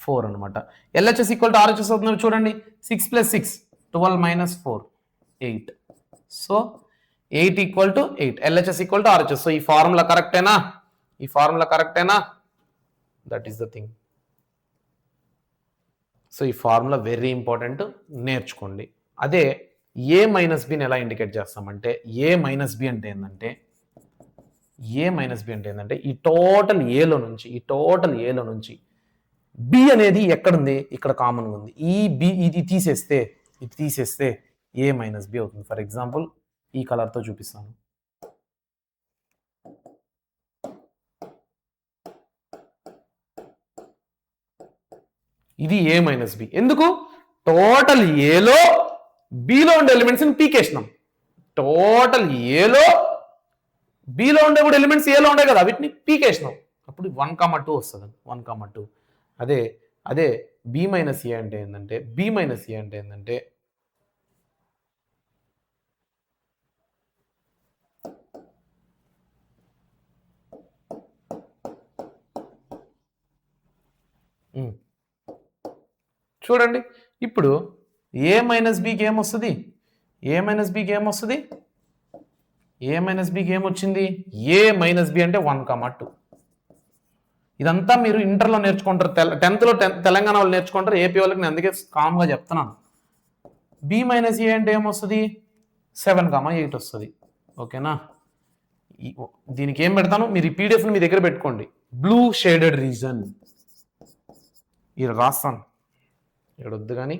4 అనమాట. ఎల్హెచ్ఎస్ ఈక్వల్ టు ఆర్హెచ్ఎస్ అవుతుంది చూడండి. 6 + 6 12 - 4 8. So 8 equal to 8. LHS equal to RHS. So ఈ ఫార్ములా కరెక్టేనా? ఈ ఫార్ములా కరెక్టేనా? That is the thing. So ఈ ఫార్ములా వెరీ ఇంపార్టెంట్, నేర్చుకోండి. అదే ఏ మైనస్ బిని ఎలా ఇండికేట్ చేస్తామంటే ఏ మైనస్ బి అంటే ఏంటంటే ఈ టోటల్ ఏలో నుంచి బి అనేది ఎక్కడుంది? ఇక్కడ కామన్గా ఉంది. ఈ బి ఇది తీసేస్తే ఏ మైనస్ బి అవుతుంది. ఫర్ ఎగ్జాంపుల్ ఈ కలర్తో చూపిస్తాను. ఇది ఏ మైనస్ బి. ఎందుకు? టోటల్ ఏలో బిలో ఉండే ఎలిమెంట్స్ని పీకేసినాం. టోటల్ ఏలో బిలో ఉండే కూడా ఎలిమెంట్స్ ఏలో ఉండే కదా, వీటిని పీకేసినాం. అప్పుడు 1,2 వస్తుంది. 1,2. అదే బి మైనస్ ఏ అంటే ఏంటంటే చూడండి, ఇప్పుడు ఏ మైనస్ బికి ఏమొస్తుంది? ఏ మైనస్ బికి ఏమొచ్చింది? ఏ మైనస్ బి అంటే 1,2. ఇదంతా మీరు ఇంటర్లో నేర్చుకుంటారు, 10th తెలంగాణ వాళ్ళు నేర్చుకుంటారు, ఏపీ వాళ్ళకి నేను అందుకే కామ్గా చెప్తున్నాను. బి మైనస్ ఏ అంటే ఏమొస్తుంది? 7,8 వస్తుంది. ఓకేనా? దీనికి ఏం పెడతాను, మీరు ఈ పీడిఎఫ్ని మీ దగ్గర పెట్టుకోండి. బ్లూ షేడెడ్ రీజన్ ఇది రాస్తాను, వద్దు కానీ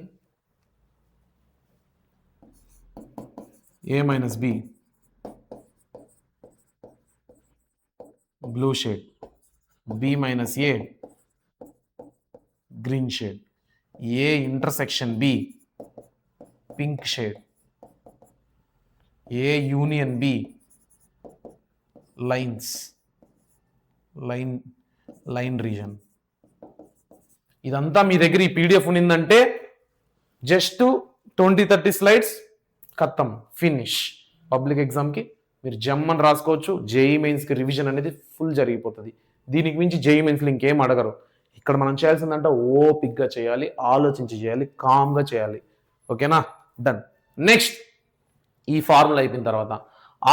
A minus B blue shade, B minus A green shade, A intersection B pink shade, A union B line region. ఇదంతా మీ దగ్గర ఈ పీడిఎఫ్ ఉన్నిందంటే జస్ట్ 20-30 స్లైడ్స్ ఖతం, ఫినిష్. పబ్లిక్ ఎగ్జామ్కి మీరు జమ్మని రాసుకోవచ్చు. జేఈ మెయిన్స్కి రివిజన్ అనేది ఫుల్ జరిగిపోతుంది. దీనికి మించి జేఈ మెయిన్స్లో ఇంకేం అడగరు. ఇక్కడ మనం చేయాల్సిందంటే ఓపిక్గా చేయాలి, ఆలోచించి చేయాలి, కామ్గా చేయాలి. ఓకేనా? డన్. నెక్స్ట్ ఈ ఫార్ములా అయిపోయిన తర్వాత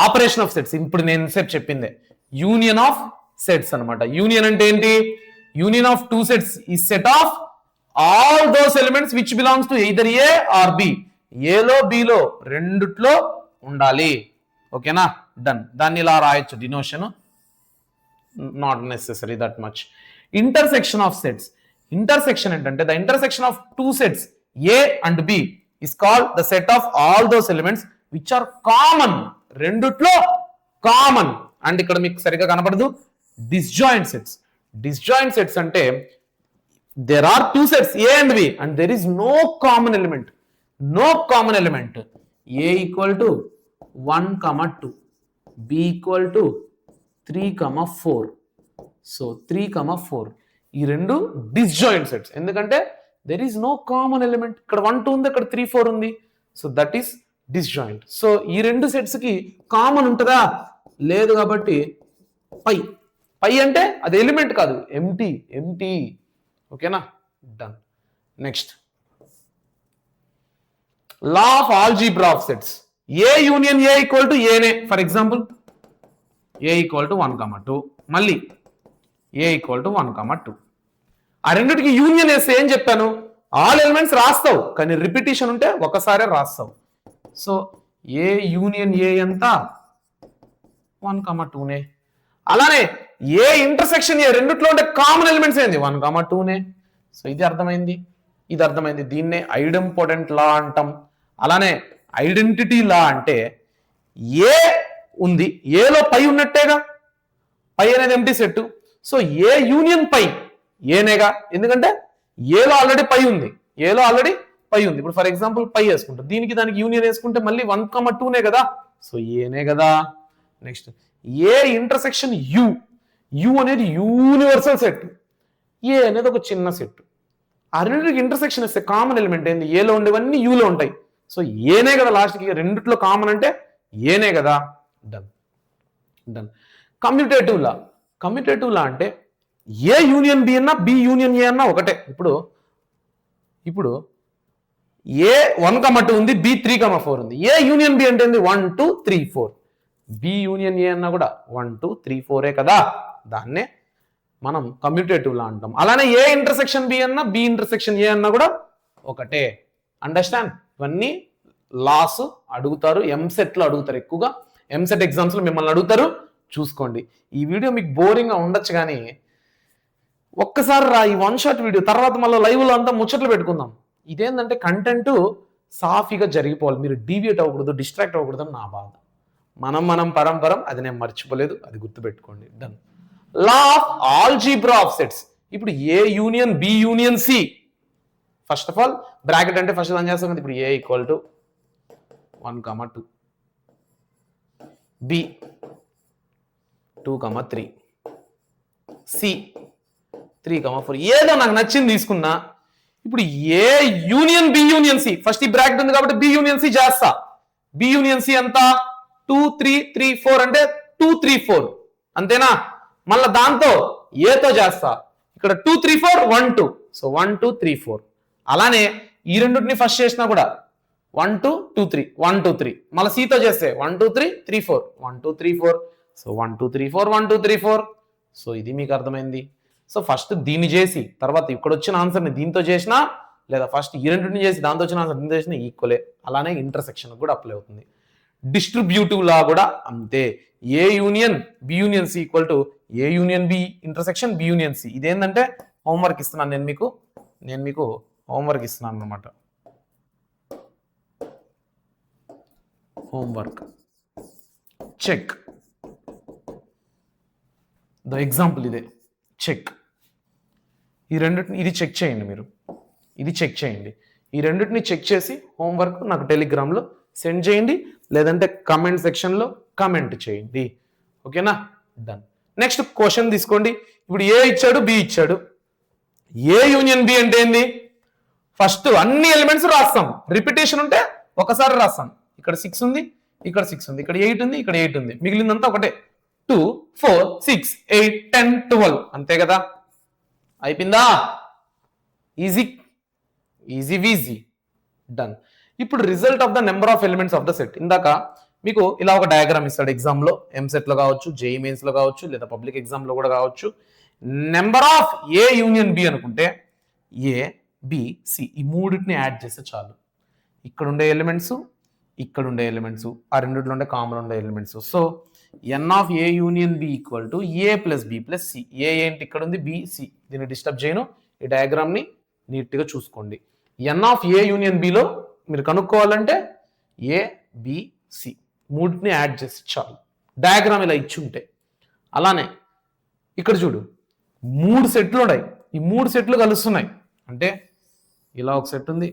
ఆపరేషన్ ఆఫ్ సెట్స్. ఇప్పుడు నేను సేపు చెప్పిందే యూనియన్ ఆఫ్ సెట్స్ అనమాట. యూనియన్ అంటే ఏంటి? యూనియన్ ఆఫ్ టూ సెట్స్ ఈ set of all those elements which belongs to either A or B. ఏలో బిలో రెండిట్లో ఉండాలి. ఓకేనా? డన్. దాన్ని ఇలా రాయొచ్చు, denotation not necessary that much. Intersection of sets. Intersection ఏంటంటే the intersection of two sets A and B is called the set of all those elements which are common. రెండిట్లో కామన్. అండ్ ఇక్కడ మీకు సరిగా కనపడదు డిస్జాయింట్ సెట్స్. డిస్జాయింట్ సెట్స్ అంటే there are two sets A and B and there is no common element. A equal to 1, 2, B equal to 3, 4. So 3, 4 ఈ రెండు disjoint sets. ఎందుకంటే there is no common element. ఇక్కడ 1, 2 ఉంది, ఇక్కడ 3, 4 ఉంది. So that is disjoint. So ఈ రెండు సెట్స్ కి కామన్ ఉంటుందా? లేదు. కాబట్టి పై అంటే అది ఎలిమెంట్ కాదు, ఎంటీ. ఓకేనా? Done. Next law of algebra of sets. A union A equal to ఏనే. For example A equal to 1, 2, మళ్ళీ ఏ ఈక్వల్ టు 1, 2. ఆ రెండింటికి యూనియన్ వేస్తే ఏం చెప్పాను? ఆల్ ఎలిమెంట్స్ రాస్తావు, కానీ రిపిటేషన్ ఉంటే ఒకసారే రాస్తావు. సో ఏ యూనియన్ ఏ ఎంత? 1, 2నే. అలానే ఏ ఇంటర్సెక్షన్ ఏ రెండిట్లో ఉండే కామన్ ఎలిమెంట్స్ ఏంది? 1, 2నే. సో ఇది అర్థమైంది. దీన్నే ఐడెంపోటెంట్ లా అంటాం. అలానే ఐడెంటిటీ లా అంటే ఏ ఉంది, ఏలో పై ఉన్నట్టేగా. పై అనేది empty set. So A union పై ఏనేగా, ఎందుకంటే ఏలో ఆల్రెడీ పై ఉంది. ఇప్పుడు ఫర్ ఎగ్జాంపుల్ పై వేసుకుంటాం, దీనికి దానికి యూనియన్ వేసుకుంటే మళ్ళీ 1, 2నే కదా. సో ఏనే కదా. నెక్స్ట్ ఏ ఇంటర్సెక్షన్ యు అనేది యూనివర్సల్ సెట్, ఏ అనేది ఒక చిన్న సెట్. ఆ రెండింటికి ఇంటర్సెక్షన్ ఇస్తే కామన్ ఎలిమెంట్ ఏంది? ఏలో ఉండేవన్నీ యూలో ఉంటాయి. సో ఏనే కదా లాస్ట్కి, రెండిట్లో కామన్ అంటే ఏనే కదా. Done done. కమ్యూటేటివ్ లా అంటే ఏ యూనియన్ బి అన్నా బి యూనియన్ ఏ అన్నా ఒకటే. ఇప్పుడు ఏ 1,2 ఉంది, బి 3,4 ఉంది. ఏ యూనియన్ బి అంటే 1 2 3 4. బి యూనియన్ ఏ అన్నా కూడా 1 2 3 4 కదా. దాన్నే మనం కమ్యూటేటివ్ లా అంటాం. అలానే ఏ ఇంటర్సెక్షన్ బి అన్నా బి ఇంటర్సెక్షన్ ఏ అన్నా కూడా ఒకటే. అండర్స్టాండ్? ఇవన్నీ లాస్ అడుగుతారు, ఎంసెట్ లో అడుగుతారు ఎక్కువగా. ఎంసెట్ ఎగ్జామ్స్ లో మిమ్మల్ని అడుగుతారు, చూసుకోండి. ఈ వీడియో మీకు బోరింగ్ గా ఉండొచ్చు కానీ ఒక్కసారి రా ఈ వన్ షాట్ వీడియో, తర్వాత మళ్ళీ లైవ్ లో అంతా ముచ్చట్లు పెట్టుకుందాం. ఇదేంటంటే కంటెంట్ సాఫీగా జరిగిపోవాలి, మీరు డీవియేట్ అవ్వకూడదు, డిస్ట్రాక్ట్ అవ్వకూడదు అని నా బాధ. మనం పరంపరం, అది నేను మర్చిపోలేదు, అది గుర్తుపెట్టుకోండి. Done. Law of algebra of sets. ఇప్పుడు A union B union C. First of all bracket అంటే ఫస్ట్ దాని చేస్తాం కదా. ఇప్పుడు A equal to 1,2, B 2,3, C 3,4. ఏదో నాకు నచ్చింది తీసుకున్నా. ఇప్పుడు A union B union C, first ఈ బ్రాకెట్ ఉంది కాబట్టి బి యూనియన్ సి చేస్తా. బి యూనియన్ సి ఎంత? 2 3 3 4 అంటే 2 3 4 అంతేనా? మళ్ళా దాంతో ఏతో చేస్తా. ఇక్కడ 2 3 4 1 2, సో 1 2 3 4. అలానే ఈ రెండింటిని ఫస్ట్ చేసినా కూడా 1 2 2 3 1 2 3. మళ్ళీ సితో చేస్తే 1 2 3 3 4 1 2 3 4. సో 1 2 3 4 1 2 3 4. సో ఇది మీకు అర్థమైంది. సో ఫస్ట్ దీన్ని చేసి తర్వాత ఇక్కడ వచ్చిన ఆన్సర్ని దీంతో చేసినా, లేదా ఫస్ట్ ఈ రెండింటిని చేసి దాంతో వచ్చిన ఆన్సర్ దీంతో చేసినా ఈక్వలే. అలానే ఇంటర్సెక్షన్ కూడా అప్లై అవుతుంది. డిస్ట్రిబ్యూటివ్ లా కూడా అంతే. A union B union C equal to A union B intersection B union C. ఇదేంటంటే హోంవర్క్ ఇస్తున్నాను నేను మీకు హోంవర్క్ ఇస్తున్నాను అనమాట. హోంవర్క్ చెక్ ద ఎగ్జాంపుల్ ఇదే. చెక్ ఈ రెండింటిని, ఇది చెక్ చేయండి, మీరు ఇది చెక్ చేయండి. ఈ రెండింటిని చెక్ చేసి హోంవర్క్ నాకు టెలిగ్రామ్లో సెండ్ చేయండి, లేదంటే కమెంట్ సెక్షన్లో కమెంట్ చేయండి. ఓకేనా? డన్. నెక్స్ట్ క్వశ్చన్ తీసుకోండి. ఇప్పుడు ఏ ఇచ్చాడు, బి ఇచ్చాడు. ఏ యూనియన్ బి అంటే ఏంది? ఫస్ట్ అన్ని ఎలిమెంట్స్ రాస్తాం, రిపిటేషన్ ఉంటే ఒకసారి రాస్తాం. ఇక్కడ 6 ఉంది, ఇక్కడ 6 ఉంది, ఇక్కడ 8 ఉంది, ఇక్కడ 8 ఉంది, మిగిలిందంతా ఒకటే. 2 4 6 8 10 12 అంతే కదా. అయిపోయిందా? Easy VG. డన్. ఇప్పుడు result of the number of elements of the set. ఇందాక మీకు ఇలా ఒక డయాగ్రామ్ ఇస్తాడు ఎగ్జామ్లో, ఎంసెట్ లో కావచ్చు, జేఈ మెయిన్స్ లో కావచ్చు, లేదా పబ్లిక్ ఎగ్జామ్ లో కూడా కావచ్చు. Number of A union B అనుకుంటే ఏ బి సి ఈ మూడింటిని యాడ్ చేస్తే చాలు. ఇక్కడ ఉండే ఎలిమెంట్స్, ఇక్కడ ఉండే ఎలిమెంట్స్, ఆ రెండిట్లో ఉండే కామన్ ఉండే elements. So N of A union B equal to A plus B plus C. A ఏంటి? ఇక్కడ ఉంది, బి సి. దీన్ని డిస్టర్బ్ చేయను, ఈ డయాగ్రామ్ని నీట్గా చూసుకోండి. ఎన్ ఆఫ్ ఏ యూనియన్ బిలో మీరు కనుక్కోవాలంటే ఏ బి సి మూడింటిని యాడ్ చేసి చాలు. డయాగ్రామ్ ఇలా ఇచ్చి ఉంటే. అలానే ఇక్కడ చూడు, 3 సెట్లు ఉన్నాయి. ఈ 3 సెట్లు కలుస్తున్నాయి అంటే ఇలా ఒక సెట్ ఉంది,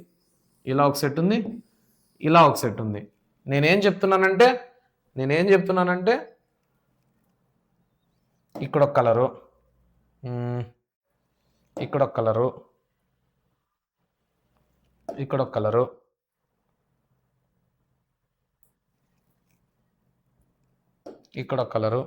ఇలా ఒక సెట్ ఉంది, ఇలా ఒక సెట్ ఉంది. నేనేం చెప్తున్నానంటే ఇక్కడ ఒక కలరు, ఇక్కడ ఒక కలరు, ఇక్కడ ఒక కలరు, ఇక్కడ ఒక కలరు,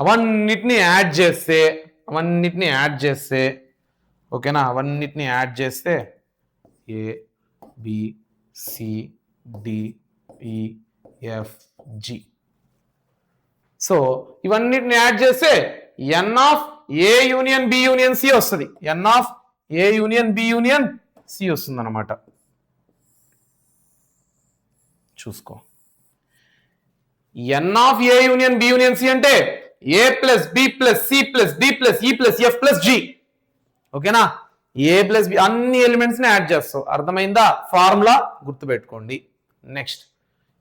అవన్నిటిని యాడ్ చేస్తే ఓకేనా, అవన్నిటిని యాడ్ చేస్తే A B C D E F G. So ఇవన్నిటిని యాడ్ చేస్తే N of A union B union C వస్తుంది. N of A union B union C వస్తుంది అనమాట. చూసుకో, N of A union B union C అంటే A plus B plus C plus D plus E plus F plus G. ఓకేనా? ఏ ప్లస్ బి అన్ని ఎలిమెంట్స్ ని యాడ్ చేస్తావు. అర్థమైందా? ఫార్ములా గుర్తుపెట్టుకోండి. నెక్స్ట్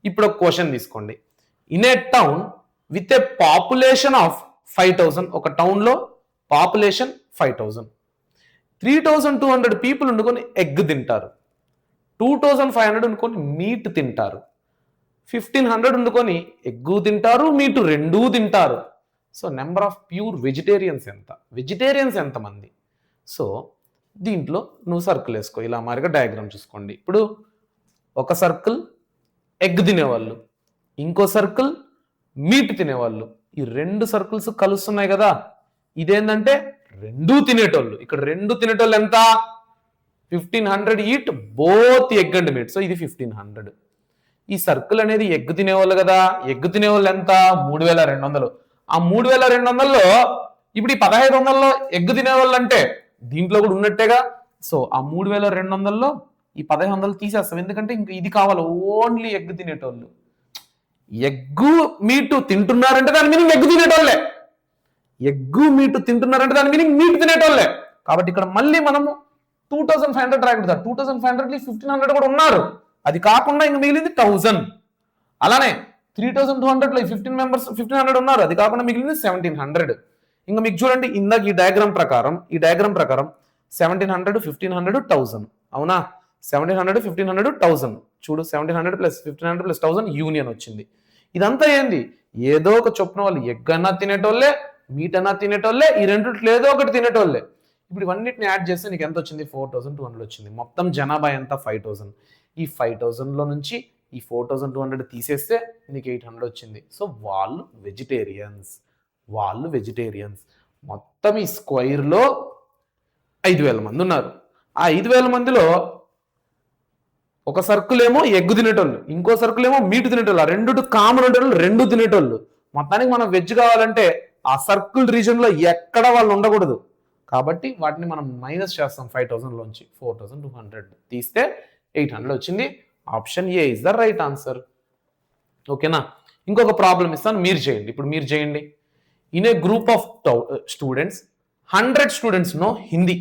ఇప్పుడు ఒక క్వశ్చన్ తీసుకోండి. In a town with a population of 5,000, ఒక టౌన్ లో పాపులేషన్ 5,000, 3,200 పీపుల్ వండుకొని ఎగ్ తింటారు, 2,500 వండుకొని మీట్ తింటారు, 1500 వండుకొని ఎగ్గు తింటారు, మీటు రెండూ తింటారు. So number of pure vegetarians ఎంత? వెజిటేరియన్స్ ఎంతమంది? సో దీంట్లో నువ్వు సర్కిల్ వేసుకో. ఇలా మారిగా డయాగ్రామ్ చూసుకోండి. ఇప్పుడు ఒక సర్కిల్ ఎగ్ తినేవాళ్ళు, ఇంకో సర్కిల్ మీట్ తినేవాళ్ళు. ఈ రెండు సర్కిల్స్ కలుస్తున్నాయి కదా, ఇదేంటంటే రెండూ తినేటోళ్ళు. ఇక్కడ రెండు తినేటోళ్ళు ఎంత? 1500 eat both egg and meet. So ఇది 1500. ఈ సర్కిల్ అనేది ఎగ్ తినేవాళ్ళు కదా, ఎగ్ తినేవాళ్ళు ఎంత? 3200. ఆ 3200లో ఇప్పుడు ఈ 1500లో ఎగ్ తినేవాళ్ళు అంటే దీంట్లో కూడా ఉన్నట్టేగా. సో ఆ 3200లో ఈ 1500 తీసేస్తాం, ఎందుకంటే ఇంక ఇది కావాలి, ఓన్లీ ఎగ్ తినేటోళ్ళు. ఎగ్గు మీటు తింటున్నారంటే దాని మీనింగ్ ఎగ్ తినేటోళ్ళే. ఎగ్గు మీటు తింటున్నారంటే దాని మీనింగ్ మీట్ తినేటోళ్ళే. కాబట్టి ఇక్కడ మళ్ళీ మనము 2500 రాయకూడదు. 2500 1500 కూడా ఉన్నారు. అది కాకుండా ఇంక మిగిలింది 1000. అలానే 3200లో 1500 ఉన్నారు. అది కాకుండా మిగిలింది 1700. ఇంకా మీకు చూడండి, ఇందాక ఈ డయాగ్రామ్ ప్రకారం 1700, 1500, 1000. అవునా? 1700, 1500, 1000. చూడు, 1700 ప్లస్ 1500 ప్లస్ 1000 యూనియన్ వచ్చింది. ఇదంతా ఏంది? ఏదో ఒక చొప్పున వాళ్ళు ఎగ్ అన్నా తినేటోళ్ళే, మీట్ అన్నా తినేటోళ్ళే, ఈ రెండిట్లో ఏదో ఒకటి తినేటోళ్ళే. ఇప్పుడు ఇవన్నిటిని యాడ్ చేస్తే నీకు ఎంత వచ్చింది? 4200 వచ్చింది. మొత్తం జనాభా ఎంత? 5000. ఈ 5000లో నుంచి ఈ 4200 తీసేస్తే నీకు 800 వచ్చింది. సో వాళ్ళు వెజిటేరియన్స్. మొత్తం ఈ స్క్వైర్లో 5000 మంది ఉన్నారు. ఆ 5000 మందిలో ఒక సర్కిల్ ఏమో ఎగ్గు తినేటోళ్ళు, ఇంకో సర్కిల్ ఏమో మీట్ తినేటోళ్ళు. ఆ రెండు కామన్ ఉండేటోళ్ళు, రెండు తినేటోళ్ళు. మొత్తానికి మనం వెజ్ కావాలంటే ఆ సర్కిల్ రీజన్ లో ఎక్కడ వాళ్ళు ఉండకూడదు. కాబట్టి వాటిని మనం మైనస్ చేస్తాం. 5000లోంచి 4200 తీస్తే 800 వచ్చింది. Option A is the right answer. ఓకేనా? ఇంకొక ప్రాబ్లం ఇస్తాను, మీరు చేయండి. ఇప్పుడు మీరు చేయండి. In a group of students 100 students know Hindi,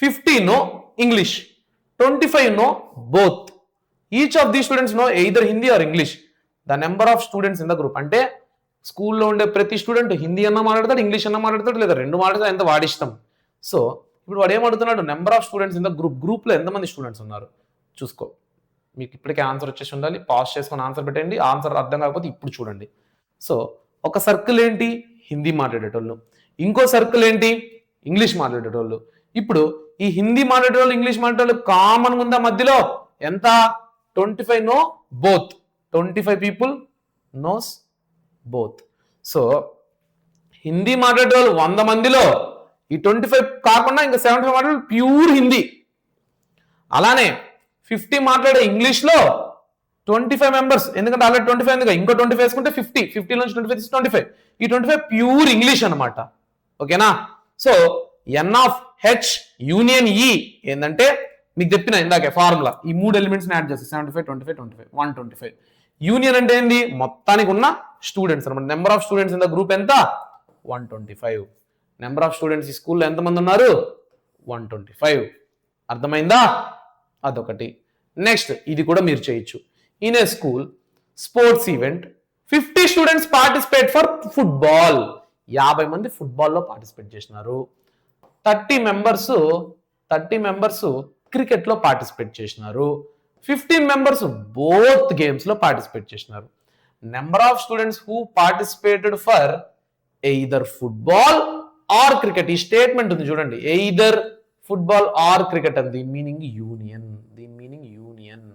50 know English, 25 know both. Each of these students know either Hindi or English. The number of students in the group. అంటే స్కూల్లో ఉండే ప్రతి స్టూడెంట్ హిందీ అన్నా మాట్లాడతాడు, ఇంగ్లీష్ అన్నా మాట్లాడతాడు, లేదా రెండు మాట్లాడతాడు, ఎంత వాడిష్టం. సో ఇప్పుడు వాడు ఏమడుగుతున్నాడు? Number of students in the గ్రూప్లో ఎంతమంది స్టూడెంట్స్ ఉన్నారు చూసుకో. మీకు ఇప్పటికే ఆన్సర్ వచ్చేసి ఉండాలి. పాజ్ చేసుకొని ఆన్సర్ పెట్టండి. ఆన్సర్ అర్థం కాకపోతే ఇప్పుడు చూడండి. సో ఒక సర్కిల్ ఏంటి? హిందీ మాట్లాడేటోళ్ళు. ఇంకో సర్కిల్ ఏంటి? ఇంగ్లీష్ మాట్లాడేటోళ్ళు. ఇప్పుడు ఈ హిందీ మాట్లాడేటోళ్ళు, ఇంగ్లీష్ మాట్లాడేటోళ్ళు కామన్ ఉందా మధ్యలో? ఎంత? 25 know both. 25 people knows both. So Hindi మాట్లాడేటోళ్ళు 100 మందిలో ఈ 25 కాకుండా ఇంకా 75 మాట్లాడే ప్యూర్ హిందీ. అలానే 50 మాట్లాడే ఇంగ్లీష్లో 25 మెంబర్స్, ఎందుకంటే ఆల్రెడీ 25 ఎందుకు, ఇంకో 25 వేసుకుంటే 50 నుంచి 25 తీసి 25. ఈ 25 ప్యూర్ ఇంగ్లీష్ అనమాట. ఓకేనా? So N of H union E ఏంటంటే మీకు చెప్పిన ఇందాకే ఫార్ములా, ఈ మూడు ఎలిమెంట్స్ని యాడ్ చేస్తే 75, 25, 25, 125. యూనియన్ అంటే ఏంది? మొత్తానికి ఉన్న స్టూడెంట్స్ అనమాట. Number of students in the group ఎంత? 125. నెంబర్ ఆఫ్ స్టూడెంట్స్ ఈ స్కూల్లో ఎంతమంది ఉన్నారు? 125. అర్థమైందా? అదొకటి. నెక్స్ట్ ఇది కూడా మీరు చేయొచ్చు. In a school sports event 50 students participate for football. 50 మంది ఫుట్బాల్లో పార్టిసిపేట్ చేసినారు. 30 మెంబర్స్ క్రికెట్లో పార్టిసిపేట్ చేసినారు. 15 మెంబర్స్ బోత్ గేమ్స్ లో పార్టిసిపేట్ చేసినారు. Number of students who participated for either football or cricket. ఈ స్టేట్మెంట్ ఉంది చూడండి, ఎయిదర్ ఫుట్బాల్ ఆర్ క్రికెట్ అని. దీని మీనింగ్ యూనియన్.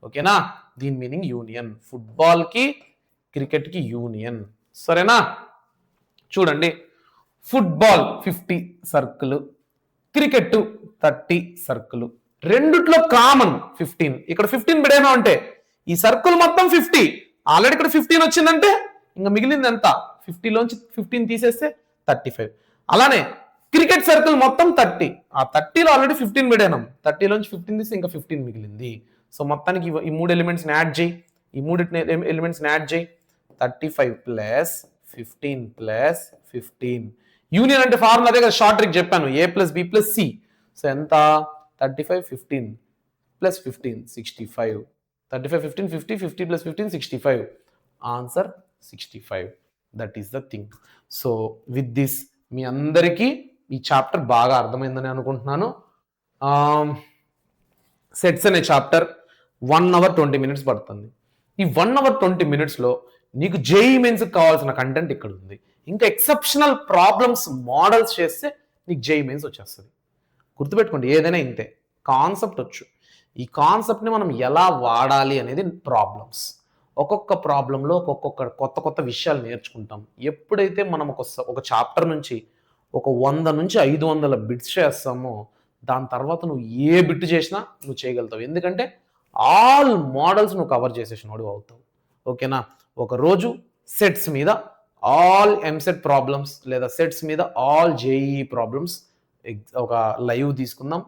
ఓకేనా? దీని మీనింగ్ యూనియన్. ఫుట్బాల్ కి క్రికెట్ కి యూనియన్. సరేనా? చూడండి, ఫుట్బాల్ 50 సర్కిల్, క్రికెట్ 30 సర్కిల్. రెండిట్లో కామన్ 15. ఇక్కడ 15 పెడేనా అంటే ఈ సర్కిల్ మొత్తం 50, ఆల్రెడీ ఇక్కడ 15 వచ్చిందంటే ఇంకా మిగిలింది ఎంత? 50లోంచి 15 తీసేస్తే 35. అలానే క్రికెట్ సర్కిల్ మొత్తం 30, ఆ 30లో ఆల్రెడీ 15 పెడాను, 30లోంచి 15 తీస్తే ఇంకా 15 మిగిలింది. సో మొత్తానికి ఈ మూడు ఎలిమెంట్స్ని యాడ్ చేయి. ఈ మూడు ఎలిమెంట్స్ని యాడ్ చేయి. 35 ప్లస్ 15 ప్లస్ 15. యూనియన్ అంటే ఫార్ములా అదే కదా, షార్ట్ ట్రిక్ చెప్పాను, A plus B plus C. So ఎంత? 35, 15 plus 15 65. 35, 15, 50, 50 plus 15 65. Answer 65. That is the thing. So with this మీ అందరికీ ఈ చాప్టర్ బాగా అర్థమైందని అనుకుంటున్నాను. సెట్స్ అనే చాప్టర్ 1 hour 20 minutes పడుతుంది. ఈ 1 hour 20 minutesలో నీకు జేఈ మెయిన్స్కి కావాల్సిన కంటెంట్ ఇక్కడ ఉంది. ఇంకా ఎక్సెప్షనల్ ప్రాబ్లమ్స్ మోడల్స్ చేస్తే నీకు జేఈ మెయిన్స్ వచ్చేస్తుంది. గుర్తుపెట్టుకోండి, ఏదైనా ఇంతే, కాన్సెప్ట్ వచ్చు. ఈ కాన్సెప్ట్ని మనం ఎలా వాడాలి అనేది ప్రాబ్లమ్స్. ఒక్కొక్క ప్రాబ్లంలో ఒక్కొక్క కొత్త విషయాలు నేర్చుకుంటాం. ఎప్పుడైతే మనం ఒక చాప్టర్ నుంచి ఒక 100 నుంచి 500 బిట్స్ చేస్తామో దాని తర్వాత నువ్వు ఏ బిట్ చేసినా నువ్వు చేయగలుగుతావు. ఎందుకంటే ఆల్ మోడల్స్ నువ్వు కవర్ చేసేసినోడు అవుతావు. ఓకేనా? ఒక రోజు సెట్స్ మీద ఆల్ ఎంసెట్ ప్రాబ్లమ్స్ లేదా సెట్స్ మీద ఆల్ జేఈ ప్రాబ్లమ్స్ ఒక లైవ్ తీసుకుందాం,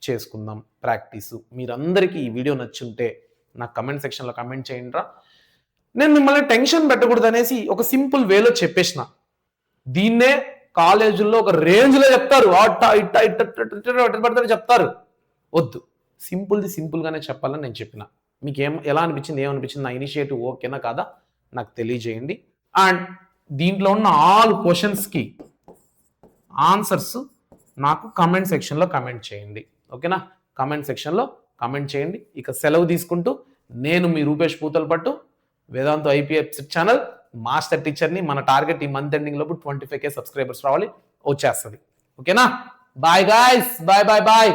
చేసుకుందాం ప్రాక్టీసు. మీరందరికీ ఈ వీడియో నచ్చుంటే నాకు కమెంట్ సెక్షన్లో కమెంట్ చేయండి రా. నేను మిమ్మల్ని టెన్షన్ పెట్టకూడదు అనేసి ఒక సింపుల్ వేలో చెప్పేసిన. దీన్నే కాలేజీల్లో ఒక రేంజ్లో చెప్తారు, చెప్తారు. వద్దు, సింపుల్గానే చెప్పాలని నేను చెప్పిన. మీకు ఎలా అనిపించింది, ఏమనిపించింది, నా ఇనిషియేటివ్ ఓకేనా కాదా నాకు తెలియజేయండి. అండ్ దీంట్లో ఉన్న ఆల్ క్వశ్చన్స్కి ఆన్సర్స్ నాకు కమెంట్ సెక్షన్లో కమెంట్ చేయండి. ఓకేనా? కమెంట్ సెక్షన్లో కమెంట్ చేయండి. ఇక సెలవు తీసుకుంటూ నేను మీ Rupesh Puthalapattu, Vedantu IPF channel master టీచర్ని. మన టార్గెట్ ఈ మంత్ ఎండింగ్ లోపు 25K సబ్స్క్రైబర్స్ రావాలి, వచ్చేస్తుంది. ఓకేనా? Bye guys, bye.